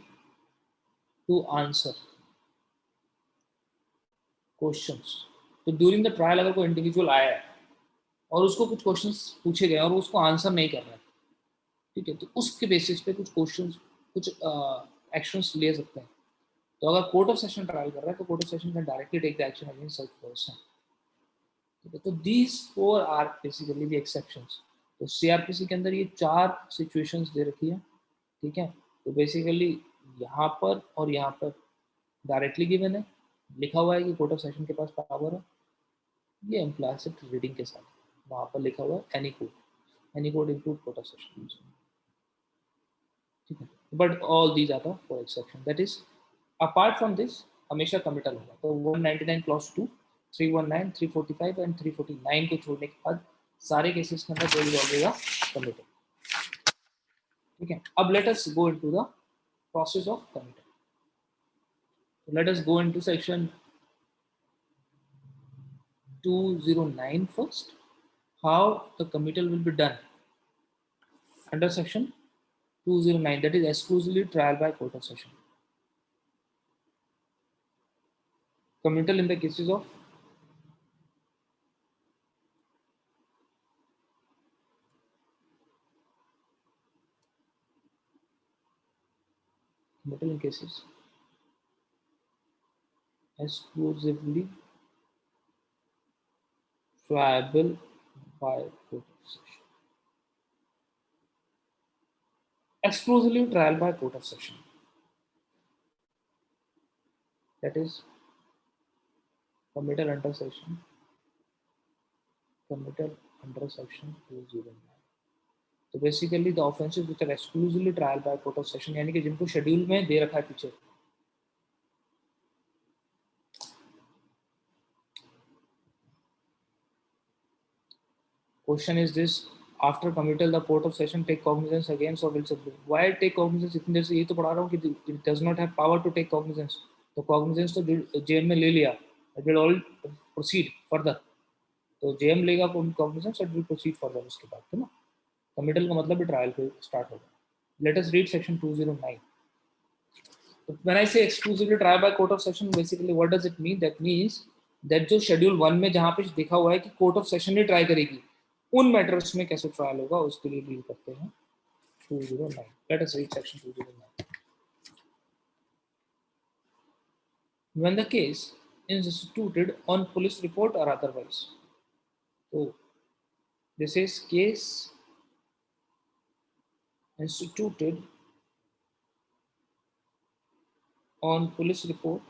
to answer questions। तो ड्यूरिंग द ट्रायल अगर कोई इंडिविजुअल आया है और उसको कुछ क्वेश्चंस पूछे गए और वो उसको आंसर नहीं कर रहा है, ठीक है, तो उसके बेसिस पे कुछ क्वेश्चंस, कुछ एक्शंस ले सकते हैं। तो अगर कोर्ट ऑफ सेशन ट्रायल कर रहा है तो court of session can directly take the action against such person, ठीक है। तो these 4 are basically the exceptions. तो सीआरपीसी के अंदर ये 4 सिचुएशंस दे रखी है, ठीक है। तो बेसिकली यहाँ पर और यहाँ पर डायरेक्टली गिवन है, लिखा हुआ है कि कोर्ट ऑफ सेशन के पास पावर है, ये इम्प्लाइसिट रीडिंग के साथ वहाँ पर लिखा हुआ है any code include court of session, ठीक है। But all these are the 4 exception, that is apart from this हमेशा कमिटल होगा। तो 199 क्लॉज 2, 319, 345 एंड 349 को छोड़ने के बाद सारे केसेस के अंदर कोई रिजॉल्व होगा कमिटल, ठीक है। अब let us go into the process of committal. Let us go into section 209 first. How the committal will be done under section 209, that is exclusively trial by court of session. Committal in the cases of committal in cases exclusively triable by court of session. Exclusively trial by court of session, that is committal under section 209. तो basically the offences which are exclusively trial by court of session, यानी कि जिनको schedule में दे रखा है पीछे, Question is this: after committal, the court of session take cognizance against or will submit. Why take cognizance? इतनी देर से यही तो पढ़ा रहा हूँ कि it does not have power to take cognizance. तो cognizance तो जेएम में ले लिया, it will all proceed further. तो जेएम लेगा cognizance, it will proceed further उसके बाद, है ना? Committal का मतलब भी ट्रायल पे स्टार्ट होगा. Let us read section 209. When I say exclusively trial by court of session, basically what does it mean? That means that जो शेड्यूल 1 में जहाँ पे देखा हुआ है कि court of session he try करेगी, उन मैटर्स में कैसे ट्रायल होगा उसके लिए डील करते हैं 209. Let us read section 209. When the case is instituted on police report or otherwise. So this is case instituted on police report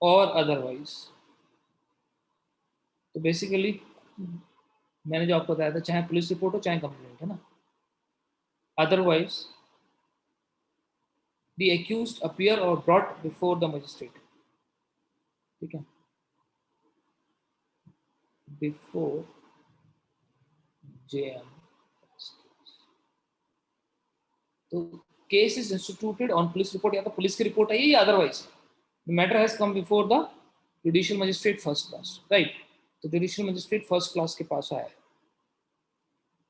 or otherwise. तो बेसिकली मैंने जो आपको बताया था, चाहे पुलिस रिपोर्ट हो चाहे कंप्लेंट, है ना, अदरवाइज द एक्यूज्ड अपीयर और ब्रॉट बिफोर द मजिस्ट्रेट. ठीक है, बिफोर जेएम. तो case is instituted on police report, या तो पुलिस की रिपोर्ट आई है या otherwise the matter has come before the judicial magistrate first class, right. तो जुडिशियल मजिस्ट्रेट फर्स्ट क्लास के पास आया है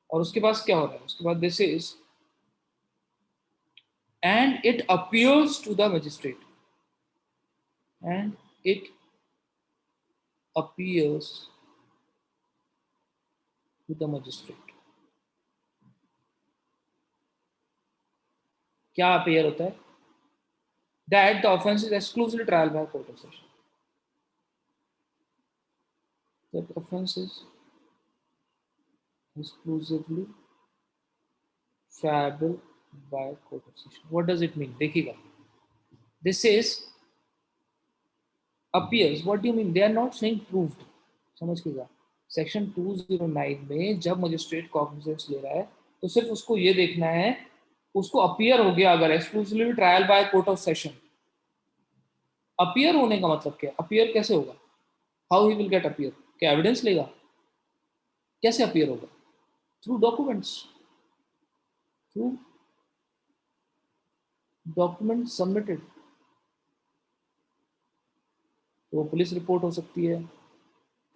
और उसके पास क्या हो रहा है, उसके बाद this is and it appears to the magistrate, and it appears to the magistrate. क्या appear होता है? That the offence is exclusively trial by court of session. That offence is exclusively triable by court of session. What does it mean? देखिएगा, this is appears. What do you mean? They are not saying proved. समझिएगा, section 209 में जब magistrate cognizance ले रहा है तो सिर्फ उसको ये देखना है, उसको अपीयर हो गया अगर exclusively trial by court of session. Appear होने का मतलब क्या? अपीयर कैसे होगा? How he will get appear? क्या एविडेंस लेगा? कैसे अपीयर होगा? Through documents, through document submitted. तो वो पुलिस रिपोर्ट हो सकती है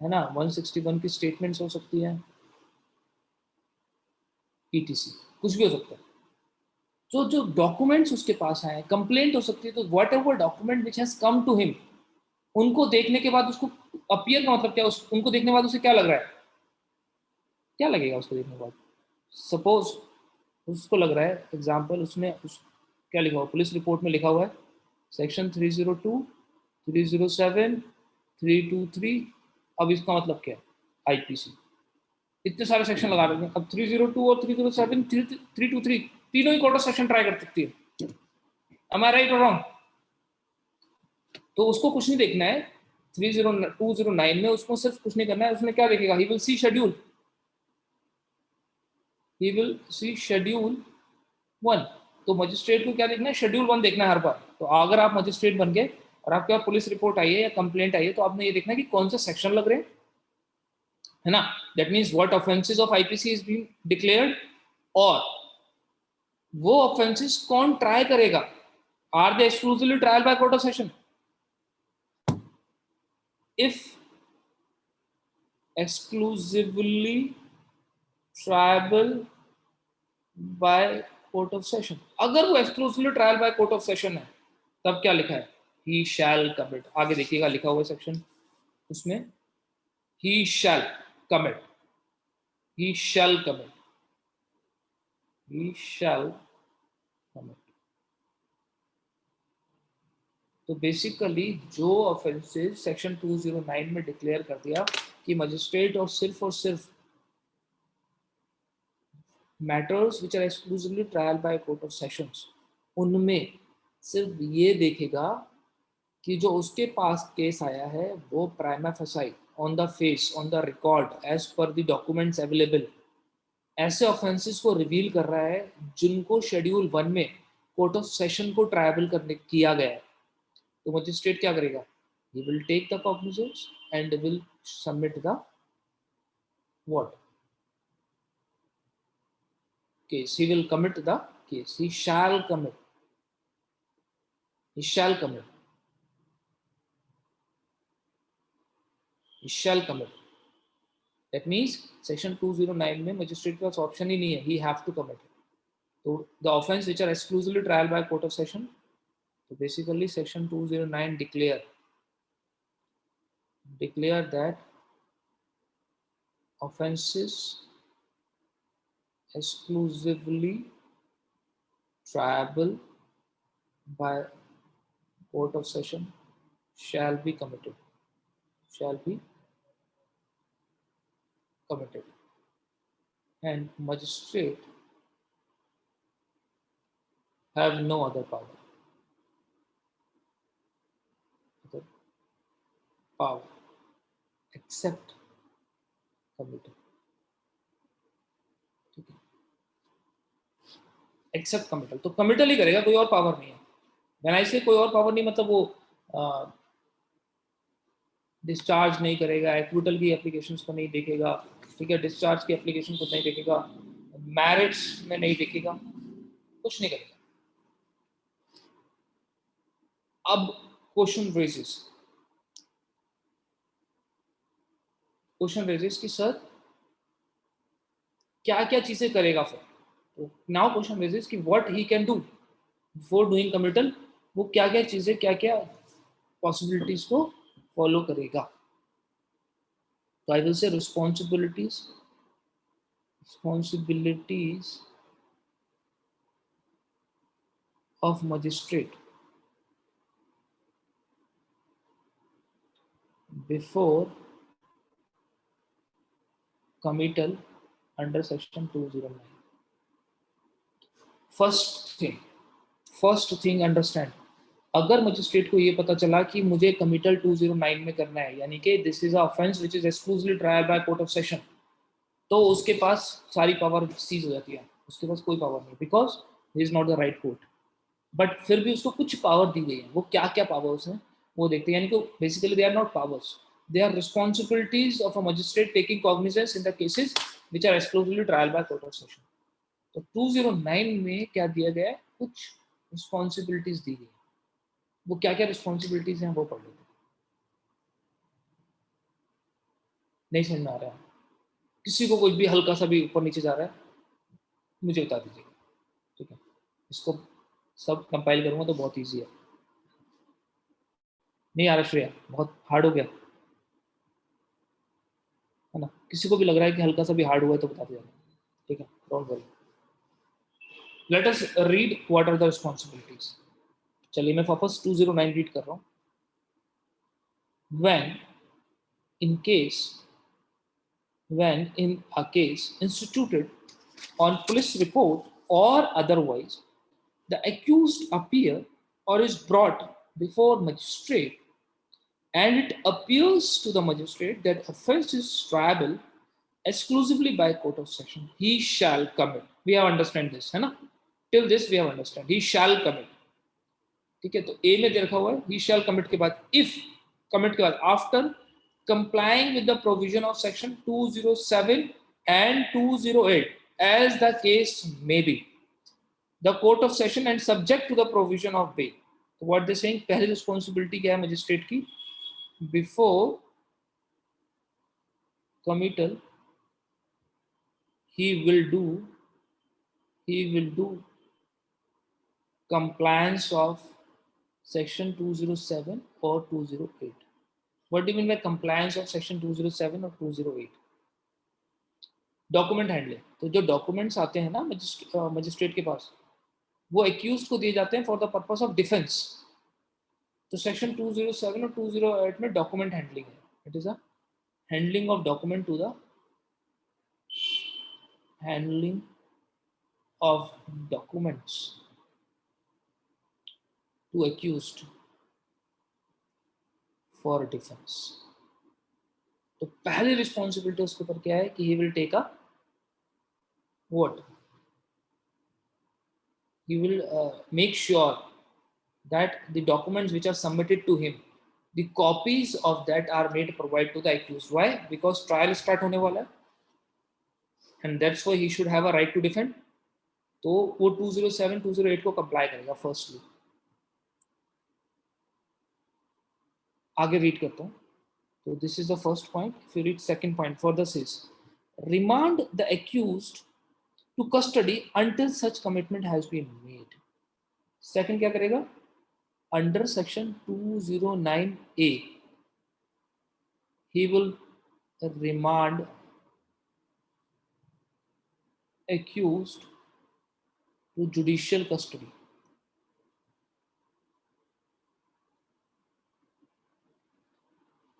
ना, 161 की स्टेटमेंट्स हो सकती है, ETC कुछ भी हो सकता है. तो जो डॉक्यूमेंट्स उसके पास आए, कंप्लेंट हो सकती है, तो whatever document which has come to him, उनको देखने के बाद उसको अपीयर का मतलब क्या? उनको देखने के बाद उसे क्या लग रहा है? क्या लगेगा उसको देखने के बाद? सपोज उसको लग रहा है, एग्जाम्पल, उसने क्या लिखा हुआ पुलिस रिपोर्ट में? लिखा हुआ है सेक्शन 302, 307, 323. अब इसका मतलब क्या है? IPC. इतने सारे सेक्शन लगा रहे हैं. अब 302 और 307, 323 तीनों ही कोर्ट ऑफ सेशन ट्राई कर सकती है. Am I right or wrong? तो उसको कुछ नहीं देखना है 209 में, उसको सिर्फ कुछ नहीं करना है. उसने क्या देखेगा? He will see schedule, he will see schedule 1. तो मजिस्ट्रेट को क्या देखना है? शेड्यूल 1 देखना है हर बार. तो अगर आप मजिस्ट्रेट बन गए और आपके पास पुलिस रिपोर्ट आई है या कंप्लेंट आई है, तो आपने ये देखना है कि कौन से सेक्शन लग रहे हैं, है ना. That means what offences of IPC is being declared, और वो ऑफेंसेस कौन ट्राई करेगा. Are they exclusively trial by court of session? If exclusively triable by court of session, अगर वो exclusively trial by court of session है, तब क्या लिखा है? he shall commit. आगे देखिएगा लिखा हुआ सेक्शन, उसमें he shall commit, he shall commit, he shall commit. तो बेसिकली जो ऑफेंसेस सेक्शन 209 में डिक्लेयर कर दिया कि मजिस्ट्रेट और सिर्फ matters which are exclusively trial by court of sessions, उनमें सिर्फ ये देखेगा कि जो उसके पास केस आया है वो prima facie on the face, on the record, as per the documents available, ऐसे ऑफेंसेस को रिवील कर रहा है जिनको शेड्यूल 1 में कोर्ट ऑफ सेशन को ट्रायबल करने किया गया है. तो मजिस्ट्रेट क्या करेगा? he will take the cognizance and will submit the what case. He will commit the case. He shall commit. He shall commit. He shall commit. That means section 209 में magistrate के पास option ही नहीं है, he have to commit. So the offense which are exclusively trial by court of session, so basically section 209 declare that offenses exclusively triable by court of session shall be committed. And magistrate have no other power. Except committal. ठीक है, accept committal, तो committal ही करेगा, कोई और power नहीं है. When I से कोई और पावर नहीं, मतलब वो डिस्चार्ज नहीं करेगा, एक्विटल की एप्लीकेशंस को नहीं देखेगा, ठीक है, डिस्चार्ज की एप्लीकेशन को नहीं देखेगा, मैरिट्स में नहीं देखेगा, कुछ नहीं करेगा. अब क्वेश्चन रेजेस कि सर क्या क्या चीजें करेगा फिर. तो नाउ क्वेश्चन रेजेस कि what he can do before doing committal, वो क्या क्या चीजें, क्या क्या पॉसिबिलिटीज को फॉलो करेगा. तो I will say responsibilities of magistrate before committal under section 209. First thing understand, अगर मजिस्ट्रेट को ये पता चला कि मुझे कमिटल 209 में करना है, यानी कि this is a offence which is exclusively trial by court of session, तो उसके पास सारी पावर सीज हो जाती है, उसके पास कोई पावर नहीं, because he is not the right court. But फिर भी उसको कुछ पावर दी गई है. वो क्या क्या पावर्स हैं वो देखते हैं, यानी कि basically they are not powers, they are responsibilities of a magistrate taking cognizance in the cases which are exclusively trial by court of session. तो 209 में क्या दिया गया है, कुछ रिस्पॉन्सिबिलिटीज दी गई. वो क्या क्या रिस्पॉन्सिबिलिटीज हैं वो पढ़ लेते हैं. नहीं समझ में आ रहा है, किसी को कुछ भी हल्का सा भी ऊपर नीचे जा रहा है मुझे बता दीजिएगा, ठीक है. इसको सब कंपाइल करूंगा तो बहुत ईजी है. नहीं आ रहा श्रेया, बहुत हार्ड हो गया है ना. किसी को भी लग रहा है कि हल्का सा भी हार्ड हुआ है तो बता दिया, ठीक है, don't worry. Let us read what are the responsibilities. चलिए मैं वापस 209 रीड कर रहा हूँ. when in a case instituted on police report or otherwise the accused appear or is brought before magistrate and it appears to the magistrate that offense is triable exclusively by court of session, he shall commit. We have understand this, है ना. Till this we have understand. He shall commit. ठीक है, तो ए में दे रखा हुआ है he shall commit के बाद if commit के बाद after complying with the provision of section 207 and 208 as the case may be the court of session and subject to the provision of bail. So what they saying, पहली responsibility क्या है magistrate की, before committal he will do compliance of section 207 or 208. What do you mean by compliance of section 207 or 208? Document handling. तो जो documents आते हैं ना magistrate के पास, वो एक्यूज को दिए जाते हैं for the purpose of defence. तो सेक्शन 207 और 208 में डॉक्यूमेंट हैंडलिंग है. It is a handling of document to the handling of documents to accused for defense. तो पहली रिस्पॉन्सिबिलिटी उसके ऊपर क्या है कि he will take a what? He will make sure that the documents which are submitted to him the copies of that are made provide to the accused. Why? Because trial start होने वाला है, and that's why he should have a right to defend. तो वो 207 208 को comply करेगा firstly. आगे read करता हूँ. So this is the first point. If you read second point, further says, remand the accused to custody until such commitment has been made. Second क्या करेगा? Under section 209A, he will remand accused to judicial custody.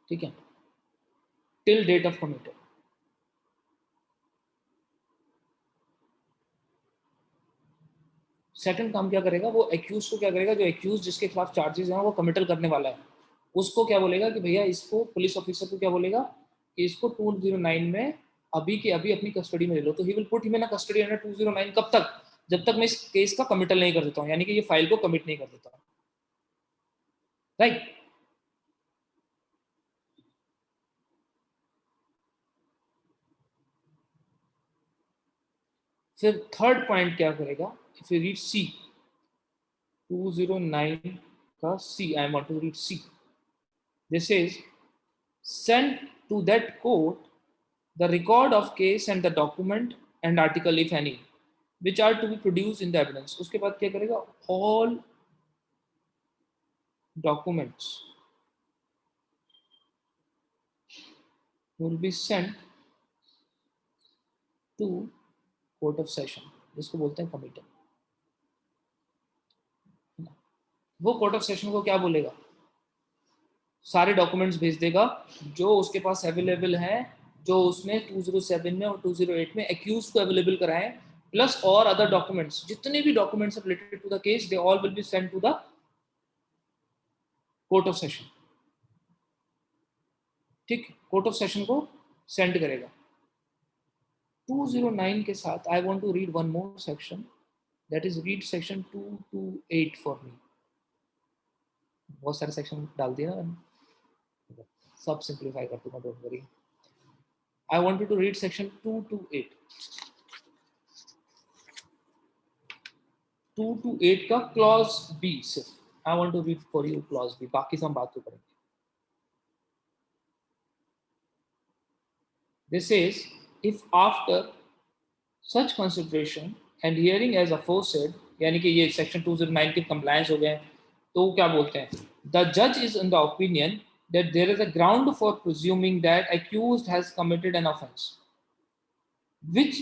ठीक है? Till date of committal. Second काम क्या करेगा? वो accused को क्या करेगा? जो एक्यूज जिसके खिलाफ चार्जेस हैं वो कमिटल करने वाला है, उसको क्या बोलेगा कि भैया इसको, पुलिस ऑफिसर को क्या बोलेगा कि इसको 209 में अभी के अभी अपनी कस्टडी में ले लो. तो he will put him in custody under 209. कब तक? जब तक मैं इस केस का कमिटल नहीं कर देता हूँ, यानी कि ये फाइल को कमिट नहीं कर देता हूँ. राइट? फिर थर्ड पॉइंट क्या करेगा? इफ यू रीड सी 209 का C, I want to read C. This is send to that court the record of case and the document and article if any which are to be produced in the evidence. उसके बाद क्या करेगा? All documents will be sent to court of session, जिसको बोलते हैं committal. वो court of session को क्या बोलेगा? सारे डॉक्यूमेंट्स भेज देगा जो उसके पास अवेलेबल हैं, जो उसने 207 में और 208 में एक्यूज को अवेलेबल कराए, प्लस और अदर डॉक्यूमेंट्स. जितने भी documents related to the case, they all will be sent to the court of session. ठीक, कोर्ट ऑफ सेशन को सेंड करेगा. 209 के साथ I want to read one more section, that is read section 228 for me. बहुत सारे section डाल दिए ना, सब सिंप्लीफाई कर दूंगा, don't worry. I wanted to read section 228. 228 का clause B सिर्फ. I want to read for you clause B. बाकी सब बात तो करेंगे. This is, if after such consideration and hearing as aforesaid, यानी कि ये section 209 के compliance हो गए, तो क्या बोलते हैं? The judge is in the opinion that there is a ground for presuming that accused has committed an offence. Which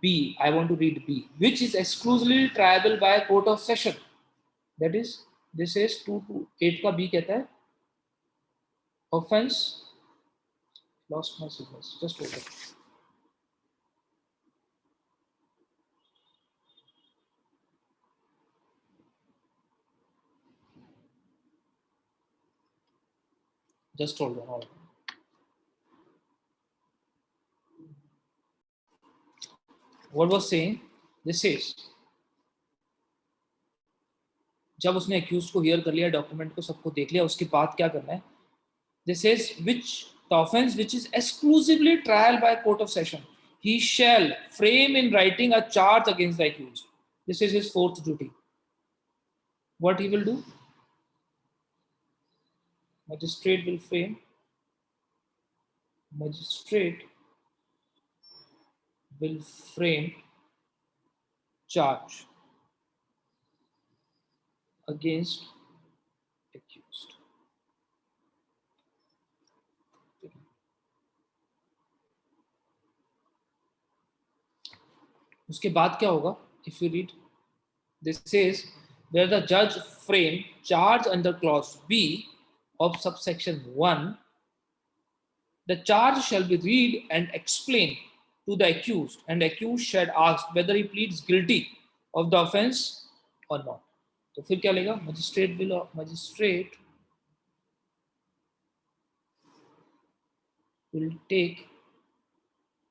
B, I want to read B, which is exclusively triable by a court of session. That is, this is 228 का B कहता है offense. Lost my signals. Just hold it. Just hold on. Hold on. What was saying? This is, जब उसने accused को here कर लिया, document को सबको देख लिया, उसके बाद क्या करना है? This is which the offense which is exclusively trial by court of session, he shall frame in writing a charge against the accused. This is his fourth duty. What he will do? Magistrate will frame. Magistrate will frame charge against accused. उसके बाद क्या होगा? If you read, this says where the judge frame charge under clause B of subsection 1, the charge shall be read and explained to the accused, and the accused shall ask whether he pleads guilty of the offence or not. तो फिर क्या लेगा? Magistrate will take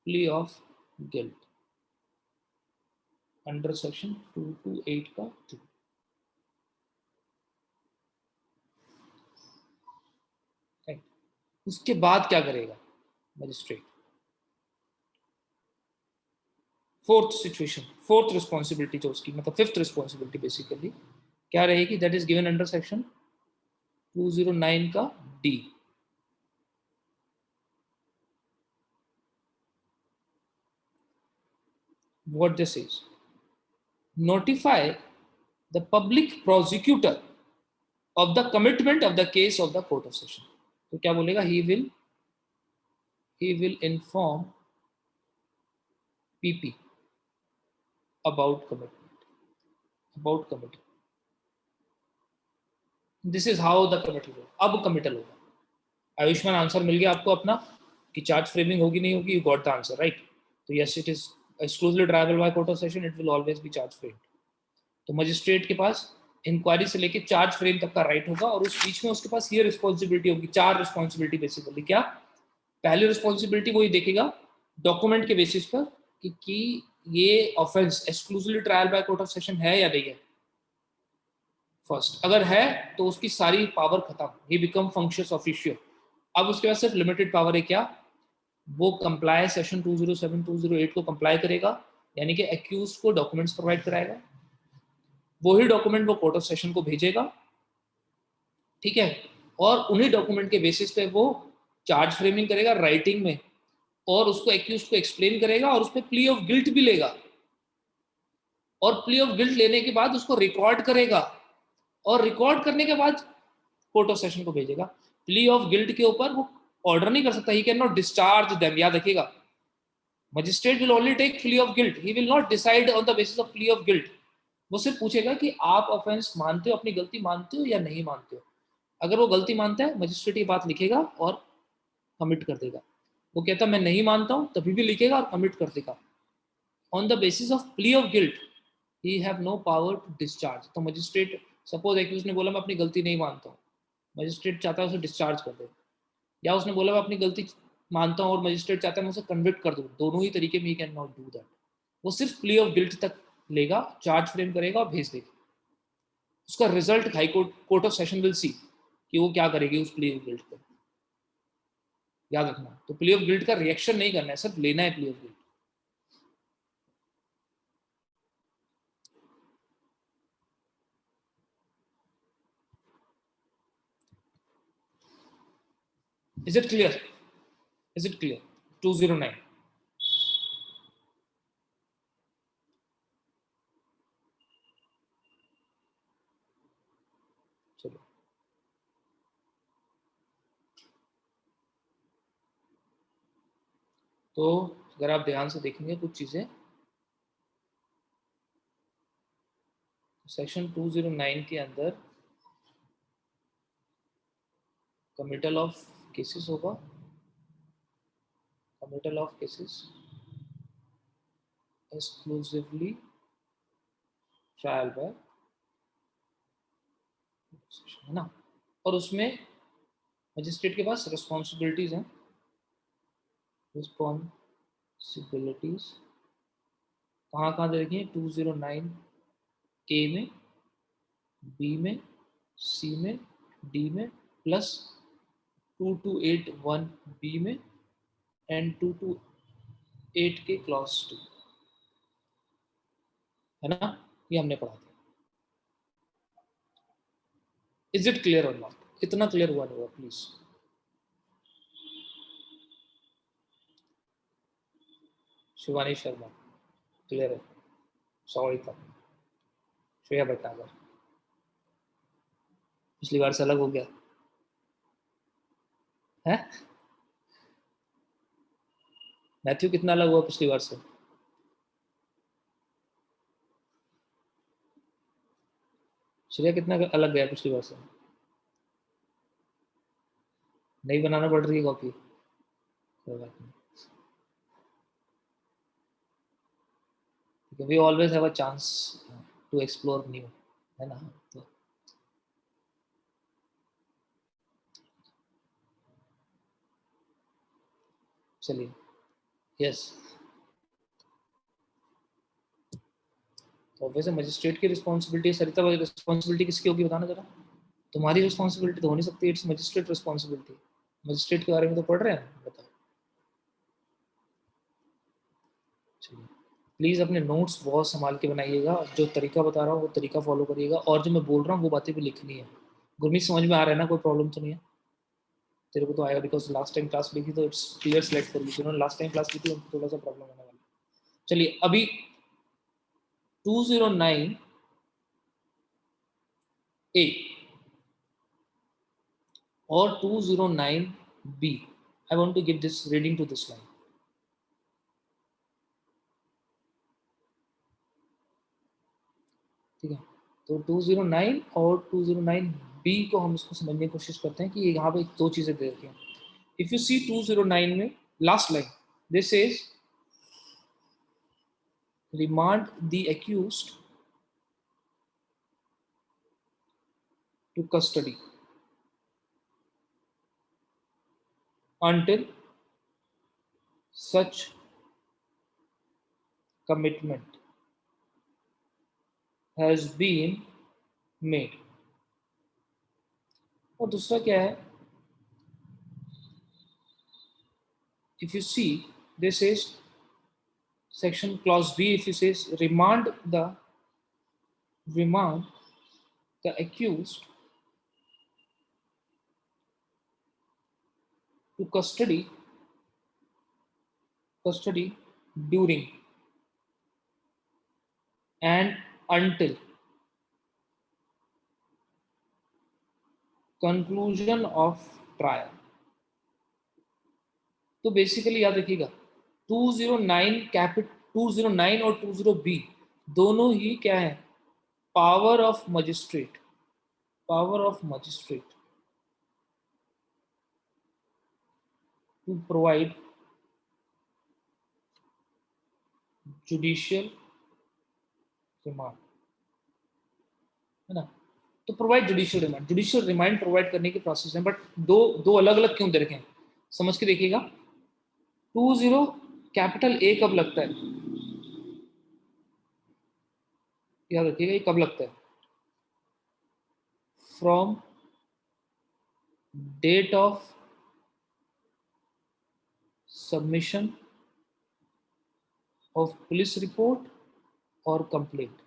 plea of guilt under section 228 का 2. उसके बाद क्या करेगा magistrate? Fourth situation, fourth responsibility जो उसकी मतलब फिफ्थ रिस्पॉन्सिबिलिटी बेसिकली क्या रहेगी? That is given under section 209 का D. What this is, notify the public prosecutor of the commitment of the case of the court of session. तो क्या बोलेगा? he will inform PP about commitment. This is how the committal होगा. अब committal होगा. Ayushman answer मिल गया आपको अपना कि चार्ज फ्रेमिंग होगी नहीं होगी. You got the answer, right? तो yes, it is exclusively triable by court of session. It will always be charge framed. तो मजिस्ट्रेट के पास इंक्वायरी से लेके चार्ज फ्रेम तक का राइट होगा और उस बीच में उसके पास ये रिस्पॉन्सिबिलिटी होगी. 4 रिस्पॉन्सिबिलिटी बेसिकली. क्या? पहली रिस्पॉन्सिबिलिटी वो ये देखेगा डॉक्यूमेंट के बेसिस पर कि ये offence exclusively trial by court of session है या नहीं है. फर्स्ट, अगर है तो उसकी सारी पावर खत्म. He become functions official. अब उसके पास सिर्फ लिमिटेड पावर है. क्या? वो कंप्लाई सेक्शन 207 208 को कंप्लाई करेगा, यानी कि एक्यूज को डॉक्यूमेंट्स प्रोवाइड कराएगा. वही डॉक्यूमेंट वो कोर्ट ऑफ सेशन को भेजेगा, ठीक है, और उन्हीं डॉक्यूमेंट के बेसिस पे वो चार्ज फ्रेमिंग करेगा राइटिंग में और उसको एक्यूज को एक्सप्लेन करेगा और उस पर प्ली ऑफ गिल्ट भी लेगा. और प्ली ऑफ गिल्ट लेने के बाद उसको रिकॉर्ड करेगा और रिकॉर्ड करने के बाद कोर्ट ऑफ सेशन को भेजेगा. प्ली ऑफ गिल्ट के ऊपर वो ऑर्डर नहीं कर सकता. He can not discharge them. याद रखिएगा, magistrate will only take plea of guilt. He will not decide on the basis of plea of guilt. वो सिर्फ पूछेगा कि आप ऑफेंस मानते हो, अपनी गलती मानते हो या नहीं मानते हो. अगर वो गलती मानता है, मजिस्ट्रेट ये बात लिखेगा और कमिट कर देगा. वो कहता मैं नहीं मानता हूं, तभी भी लिखेगा और कमिट कर देगा. On the basis of plea of guilt he have no power to discharge. तो मजिस्ट्रेट, सपोज एक्यूज ने बोला मैं अपनी गलती नहीं मानता हूँ, मजिस्ट्रेट चाहता है उसे डिस्चार्ज कर दे, या उसने बोला मैं अपनी गलती मानता हूँ और मजिस्ट्रेट चाहता है मैं उसे कन्विक्ट कर दूँ. दोनों ही तरीके में ही कैन नॉट डू दैट. वो सिर्फ प्ली ऑफ गिल्ट तक लेगा, चार्ज फ्रेम करेगा और भेज देगा. उसका result high court of session will see कि वो क्या करेगी उस प्ली ऑफ गिल्ट पर. याद रखना. तो प्ली ऑफ गिल्ट का रिएक्शन नहीं करना है, सिर्फ लेना है plea of guilt. Is it clear? Is it clear? 209. चलो, तो अगर आप ध्यान से देखेंगे कुछ चीजें, सेक्शन 209 के अंदर कमिटल ऑफ केसेस होगा. Committal of cases exclusively trial bye, है ना. और उसमें मजिस्ट्रेट के पास रिस्पॉन्सिबिलिटीज हैं. रिस्पॉन्सिबिलिटीज कहाँ कहाँ दे रखी हैं? 209 ए में, बी में, सी में, डी में, प्लस 2281 बी में एंड 228 के क्लॉज 2, है ना. ये हमने पढ़ा था. इज इट क्लियर और नॉट? इतना क्लियर हुआ नहीं हुआ प्लीज? शिवानी शर्मा क्लियर है. सॉरी था. श्रेया भट्टागर पिछली बार से अलग हो गया है. मैथ्यू कितना अलग हुआ पिछली बार से? श्रेया कितना अलग गया पिछली बार से? नहीं बनाना पड़ रही है कॉपी? कोई बात नहीं. We always have a chance to explore new, है ना. तो चलिए. यस, तो वैसे मजिस्ट्रेट की रिस्पॉन्सिबिलिटी. सरिता रिस्पॉन्सिबिलिटी किसकी होगी बताना जरा. तुम्हारी रिस्पॉन्सिबिलिटी तो हो नहीं सकती. It's magistrate responsibility. मजिस्ट्रेट के बारे में तो पढ़ रहे हैं, बताओ। चलिए प्लीज़ अपने नोट्स बहुत संभाल के बनाइएगा, जो तरीका बता रहा हूँ वो तरीका फॉलो करिएगा, और जो मैं बोल रहा हूँ वो बातें भी लिखनी है। गुरमीत समझ में आ रहा है ना, कोई प्रॉब्लम तो नहीं है? तेरे को तो आएगा, बिकॉज लास्ट टाइम क्लास ली थी तो it's clear select for you. जिन्होंने लास्ट टाइम क्लास ली थी उनको थोड़ा सा प्रॉब्लम होने वाला है। चलिए अभी 209 ए और 209 B, I want to give this reading to this line. ठीक है, तो 209 और 209 बी को हम इसको समझने की कोशिश करते हैं कि यहाँ पे दो चीजें दे रखी हैं। इफ यू सी 209 में last line, this is remand the accused to custody until such commitment has been made। और दूसरा क्या है, if you see this is section clause B, if you say remand the accused to custody during and until conclusion of trial। तो basically याद रखिएगा 209 कैपिट 209 और 20B दोनों ही क्या है, power of magistrate to provide judicial remand, है ना। तो प्रोवाइड जुडिशियल रिमांड प्रोवाइड करने की प्रोसेस है, बट दो अलग अलग क्यों दे रखे हैं, समझ के देखिएगा। 20 कैपिटल ए कब लगता है, याद रखिएगा ये कब लगता है, from date of submission of police report और कंप्लेंट।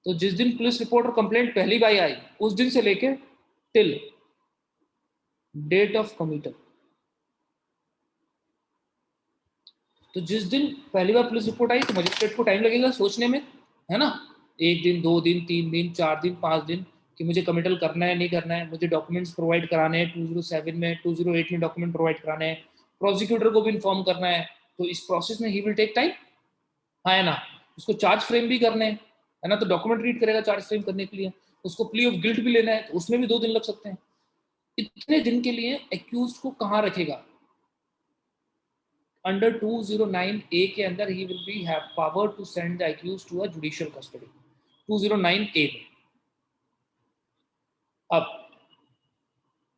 तो जिस दिन पुलिस रिपोर्ट और कंप्लेंट पहली बार आई उस दिन से लेके टिल डेट ऑफ कमिटल। तो जिस दिन पहली बार पुलिस रिपोर्ट आई तो मजिस्ट्रेट को टाइम लगेगा सोचने में, है ना, 1 दिन 2 दिन 3 दिन 4 दिन 5 दिन कि मुझे कमिटल करना है नहीं करना है, मुझे डॉक्यूमेंट्स प्रोवाइड कराने हैं 207 में, 208 में डॉक्यूमेंट प्रोवाइड कराने हैं, प्रोसिक्यूटर को भी इन्फॉर्म करना है, तो इस प्रोसेस में ही विल टेक टाइम, हाँ है ना। उसको चार्ज फ्रेम भी करने हैं, है ना, तो डॉक्यूमेंट रीड करेगा चार्ज फ्रेम करने के लिए, उसको प्ली ऑफ गिल्ट भी लेना है तो उसमें भी 2 दिन लग सकते हैं। इतने दिन के लिए एक्यूज को कहाँ रखेगा, अंडर 209 ए के अंदर he will be have power to send the accused to a judicial custody 209 A में। अब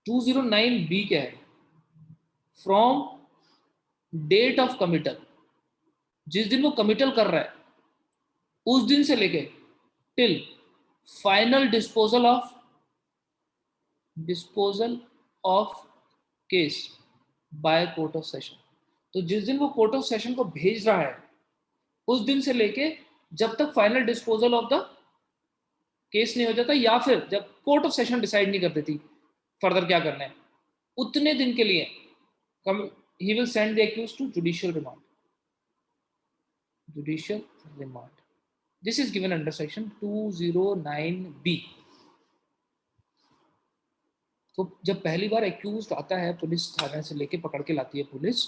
209 बी क्या है, फ्रॉम डेट ऑफ कमिटल, जिस दिन वो कमिटल कर रहा है उस दिन से लेके till final disposal of case by court of session. तो जिस दिन वो कोर्ट ऑफ सेशन को भेज रहा है उस दिन से लेके जब तक final disposal of the case नहीं हो जाता, या फिर जब कोर्ट ऑफ सेशन डिसाइड नहीं कर देती फर्दर क्या करना है, उतने दिन के लिए he will send the accused to judicial remand। This is given under section 209B। तो जब पहली बार एक्यूज आता है पुलिस थाने से लेके पकड़ के लाती है पुलिस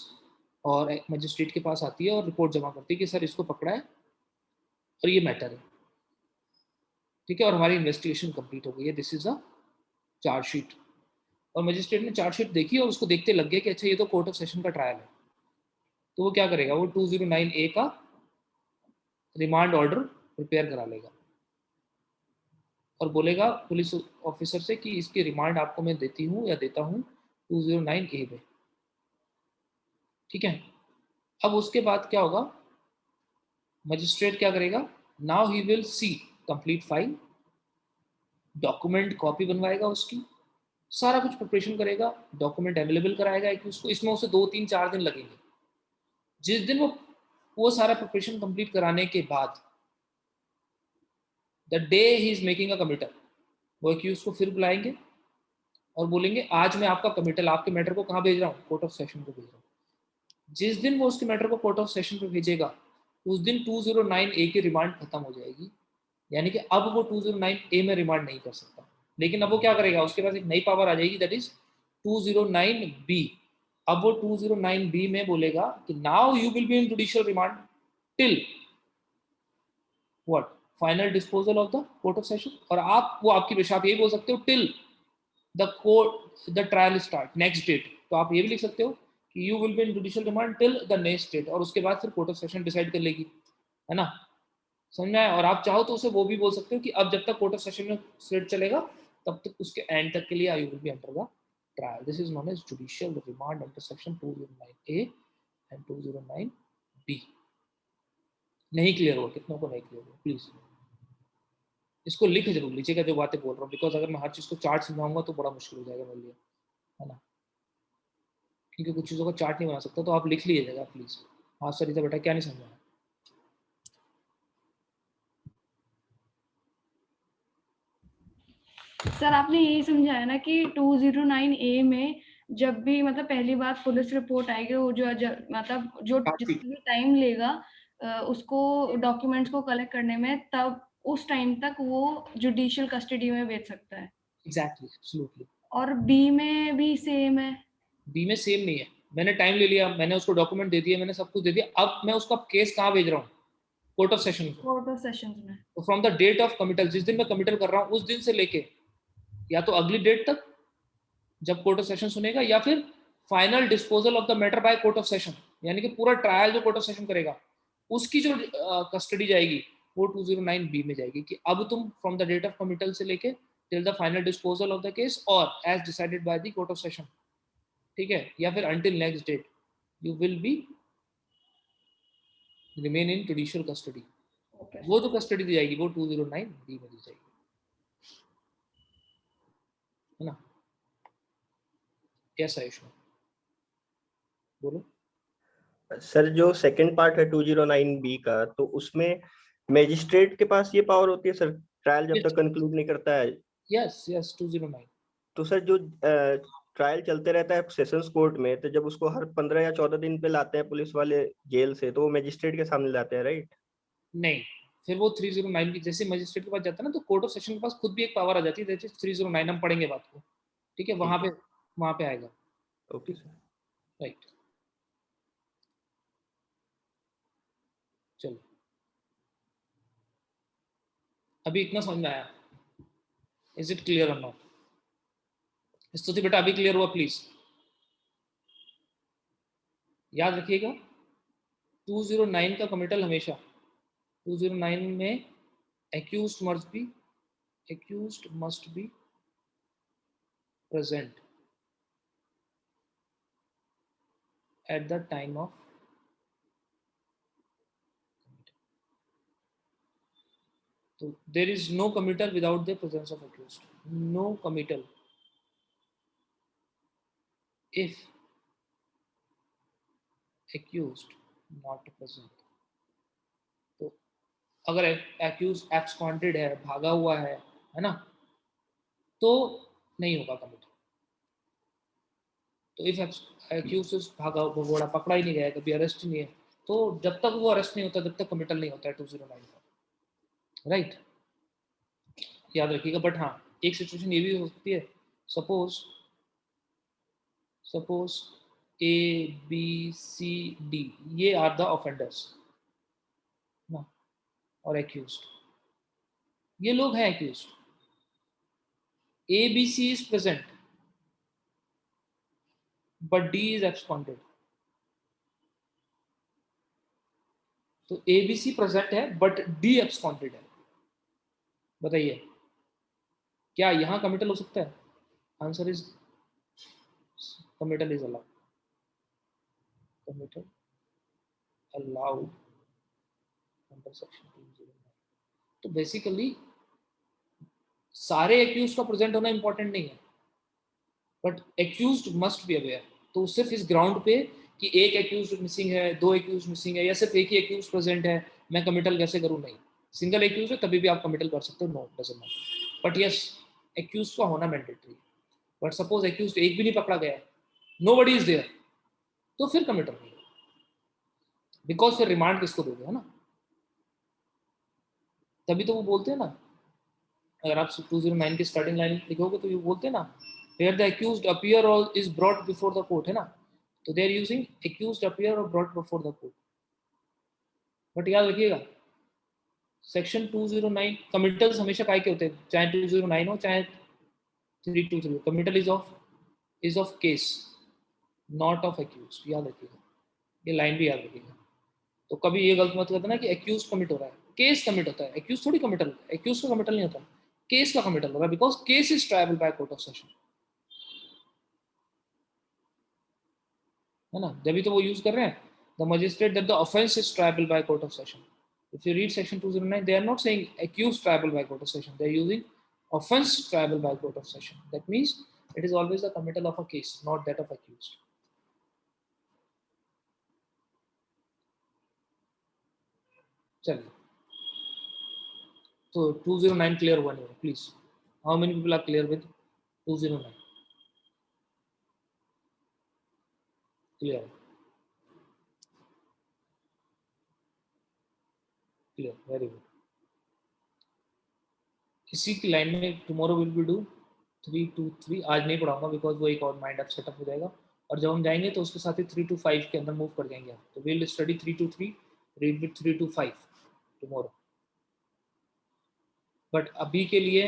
और मजिस्ट्रेट के पास आती है और रिपोर्ट जमा करती है कि सर इसको पकड़ा है और ये मैटर है, ठीक है, और हमारी इन्वेस्टिगेशन कंप्लीट हो गई है, दिस इज अ चार्जशीट। और मजिस्ट्रेट ने चार्जशीट देखी और उसको देखते लग गया कि अच्छा ये तो कोर्ट ऑफ सेशन का ट्रायल है, तो वो क्या करेगा, वो 209 ए का रिमांड ऑर्डर प्रिपेयर करा लेगा और बोलेगा पुलिस ऑफिसर से कि इसकी रिमांड आपको मैं देती हूँ या देता हूँ 209 ए में, ठीक है। अब उसके बाद क्या होगा, मजिस्ट्रेट क्या करेगा, now he will see complete file, document copy बनवाएगा उसकी, सारा कुछ प्रिपरेशन करेगा, डॉक्यूमेंट अवेलेबल कराएगा कि उसको, इसमें उसे 2-3-4 दिन लगेंगे। जिस दिन वो सारा प्रिपरेशन कंप्लीट कराने के बाद, the day he is making a committal, वो एक्यूज को फिर बुलाएंगे और बोलेंगे आज मैं आपका कमिटल, आपके मैटर को कहाँ भेज रहा हूँ, कोर्ट ऑफ सेशन को भेज रहा हूँ। जिस दिन वो उसके मैटर को कोर्ट ऑफ सेशन पे भेजेगा, उस दिन 209A की रिमांड खत्म हो जाएगी, यानी कि अब वो 209A में रिमांड नहीं कर सकता। लेकिन अब वो क्या करेगा, उसके पास एक नई पावर आ जाएगी, दैट इज 209B। अब वो 209B में बोलेगा कि now you will be in judicial remand till what, final disposal of the court of session. और आप, वो आपकी पेशा, आप यही बोल सकते हो till the trial start next date. तो आप ये भी लिख सकते हो कि you will be in judicial remand till the next date, और उसके बाद फिर कोर्ट ऑफ सेशन डिसाइड कर लेगी, है ना, समझ में आया। और आप चाहो तो उसे वो भी बोल सकते हो कि अब जब तक कोर्ट ऑफ सेशन में सिट चलेगा तब तक उसके एंड तक के लिए I will be under the trial. This is known as judicial remand under section 209A and 209B। नहीं क्लियर हुआ, कितनों को नहीं क्लियर हुआ, प्लीज इसको लिख जरूर लीजिएगा जो बातें बोल रहा हूँ, बिकॉज अगर मैं हर चीज़ को चार्ट समझाऊंगा तो बड़ा मुश्किल हो जाएगा मेरे लिए, है ना, क्योंकि कुछ चीज़ों का चार्ट नहीं बना सकता। तो आप लिख लीजिएगा प्लीज। हाँ सरिता बेटा, क्या नहीं समझा? सर आपने यही समझाया ना कि 209A में जब भी मतलब पहली बार पुलिस रिपोर्ट आएगी, वो जो मतलब जो जितना भी टाइम लेगा उसको डॉक्यूमेंट्स को कलेक्ट करने में, तब उस टाइम तक वो जुडिशियल कस्टडी में भेज सकता है। Exactly, absolutely. और बी में भी सेम है? बी में सेम नहीं है। मैंने टाइम ले लिया, मैंने उसको डॉक्यूमेंट दे दिए, मैंने सब कुछ दे दिया, अब मैं उसका केस कहाँ भेज रहा हूँ, कोर्ट ऑफ सेशन को। कोर्ट ऑफ सेशंस में। तो from the date of committal, जिस दिन मैं कमिटल कर रहा हूँ उस दिन से लेके या तो अगली डेट तक जब कोर्ट ऑफ सेशन सुनेगा, या फिर final disposal of the matter bye court of session, यानी कि पूरा ट्रायल जो कोर्ट ऑफ सेशन करेगा उसकी जो कस्टडी जाएगी वो 209B में जाएगी, कि अब तुम from the date of committal से लेके till the final disposal of the case और as decided by the court of session, ठीक है, या फिर until next date you will be remain in judicial custody. वो जो कस्टडी दी जाएगी वो 209B में दी जाएगी, है ना। कैसा है इसमें, बोलो। सर जो सेकंड पार्ट है 209B का, तो उसमें मैजिस्ट्रेट के पास ये पावर होती है सर, ट्रायल जब तक कंक्लूड नहीं करता है? Yes yes 209। तो सर जो ट्रायल चलते रहता है सेशंस कोर्ट में, तो जब उसको हर 15 या 14 दिन पे लाते हैं पुलिस वाले जेल से, तो वो मैजिस्ट्रेट के सामने लाते हैं, राइट? नहीं, फिर वो 309 की जैसे मजिस्ट्रेट के पास जाता है ना, तो कोर्ट ऑफ सेशन के पास खुद भी एक पावर आ जाती है, दैट इज 309। हम पढ़ेंगे बात को, ठीक है, वहां पे आएगा। Okay sir. राइट, चलो अभी इतना समझ में आया? इज इट क्लियर और नॉट? स्तुति बेटा अभी क्लियर हुआ? प्लीज याद रखिएगा 209 का कमिटल हमेशा 209 में accused must be present at the time of so there is no committal without the presence of accused, no committal if accused not present। तो अगर accused absconded है, भागा हुआ है ना, तो नहीं होगा कमिटल। तो इफ accused भागा भगोड़ा, पकड़ा ही नहीं गया, कभी अरेस्ट नहीं है, तो जब तक वो अरेस्ट नहीं होता तब तक कमिटल नहीं होता है 209 का, राइट, याद रखिएगा। बट हाँ, एक सिचुएशन ये भी हो सकती है, suppose A B C D ये आर द ऑफेंडर्स ना, और एक्यूज्ड ये लोग हैं accused, ABC is present but D is absconded. तो ABC प्रेजेंट है बट D एब्सकॉन्डेड है। बताइए क्या यहाँ कमिटल हो सकता है? Answer is committal is allowed, committal allowed under section 209। तो बेसिकली सारे एक्यूज का प्रेजेंट होना इंपॉर्टेंट नहीं है, but accused must be aware. तो सिर्फ इस ग्राउंड पे कि एक एक्यूज्ड मिसिंग है, 2 एक्यूज्ड मिसिंग है, या सिर्फ एक ही एक्यूज्ड प्रेजेंट है, मैं कमिटल कैसे करूं? नहीं, सिंगल एक्यूज्ड है तभी भी आप कमिटल कर सकते हो, no doesn't matter. But yes, accused का होना मैंडेटरी है। बट सपोज एक्यूज्ड एक भी नहीं पकड़ा गया, नोबडी इज देयर, तो फिर कमिटल नहीं, बिकॉज फिर रिमांड किसको दोगे, है ना? तभी तो वो बोलते हैं ना, अगर आप 209 की स्टार्टिंग लाइन लिखोगे तो ये बोलते हैं ना, where the accused appear or is brought before the court, है ना? तो they are using accused appear or brought before the court। But याद रखिएगा सेक्शन 209 कमिटल्स हमेशा काय के होते हैं, चाहे 209 हो चाहे 323 हो, committal is of case not of accused. याद रखिएगा, ये लाइन भी याद रखिएगा। तो कभी ये गलत मत करना कि एक्यूज कमिट हो रहा है, केस कमिट होता है, एक्यूज थोड़ी कमिटल, एक्यूज का कमिटल नहीं होता, केस का कमिटल हो रहा है, because case is tribal bye court of session, है ना? जब भी तो वो यूज कर रहे हैं, the magistrate that the offence is tribal bye court of session. If you read section 209, they are not saying accused tribal by court of session, they are using offense tribal by court of session। that means it is always the committal of a case, not that of accused। चलिए, तो 209 clear हुआ नहीं है? Please, how many people are clear with 209? Clear, clear, very good. इसी की line में tomorrow will be do 323। आज नहीं पढ़ाऊंगा बिकॉज वो एक और माइंड अप सेटअप हो जाएगा, और जब हम जाएंगे तो उसके साथ ही 325 के अंदर मूव कर जाएंगे हम। तो will study 323, read with 325 tomorrow. But अभी के लिए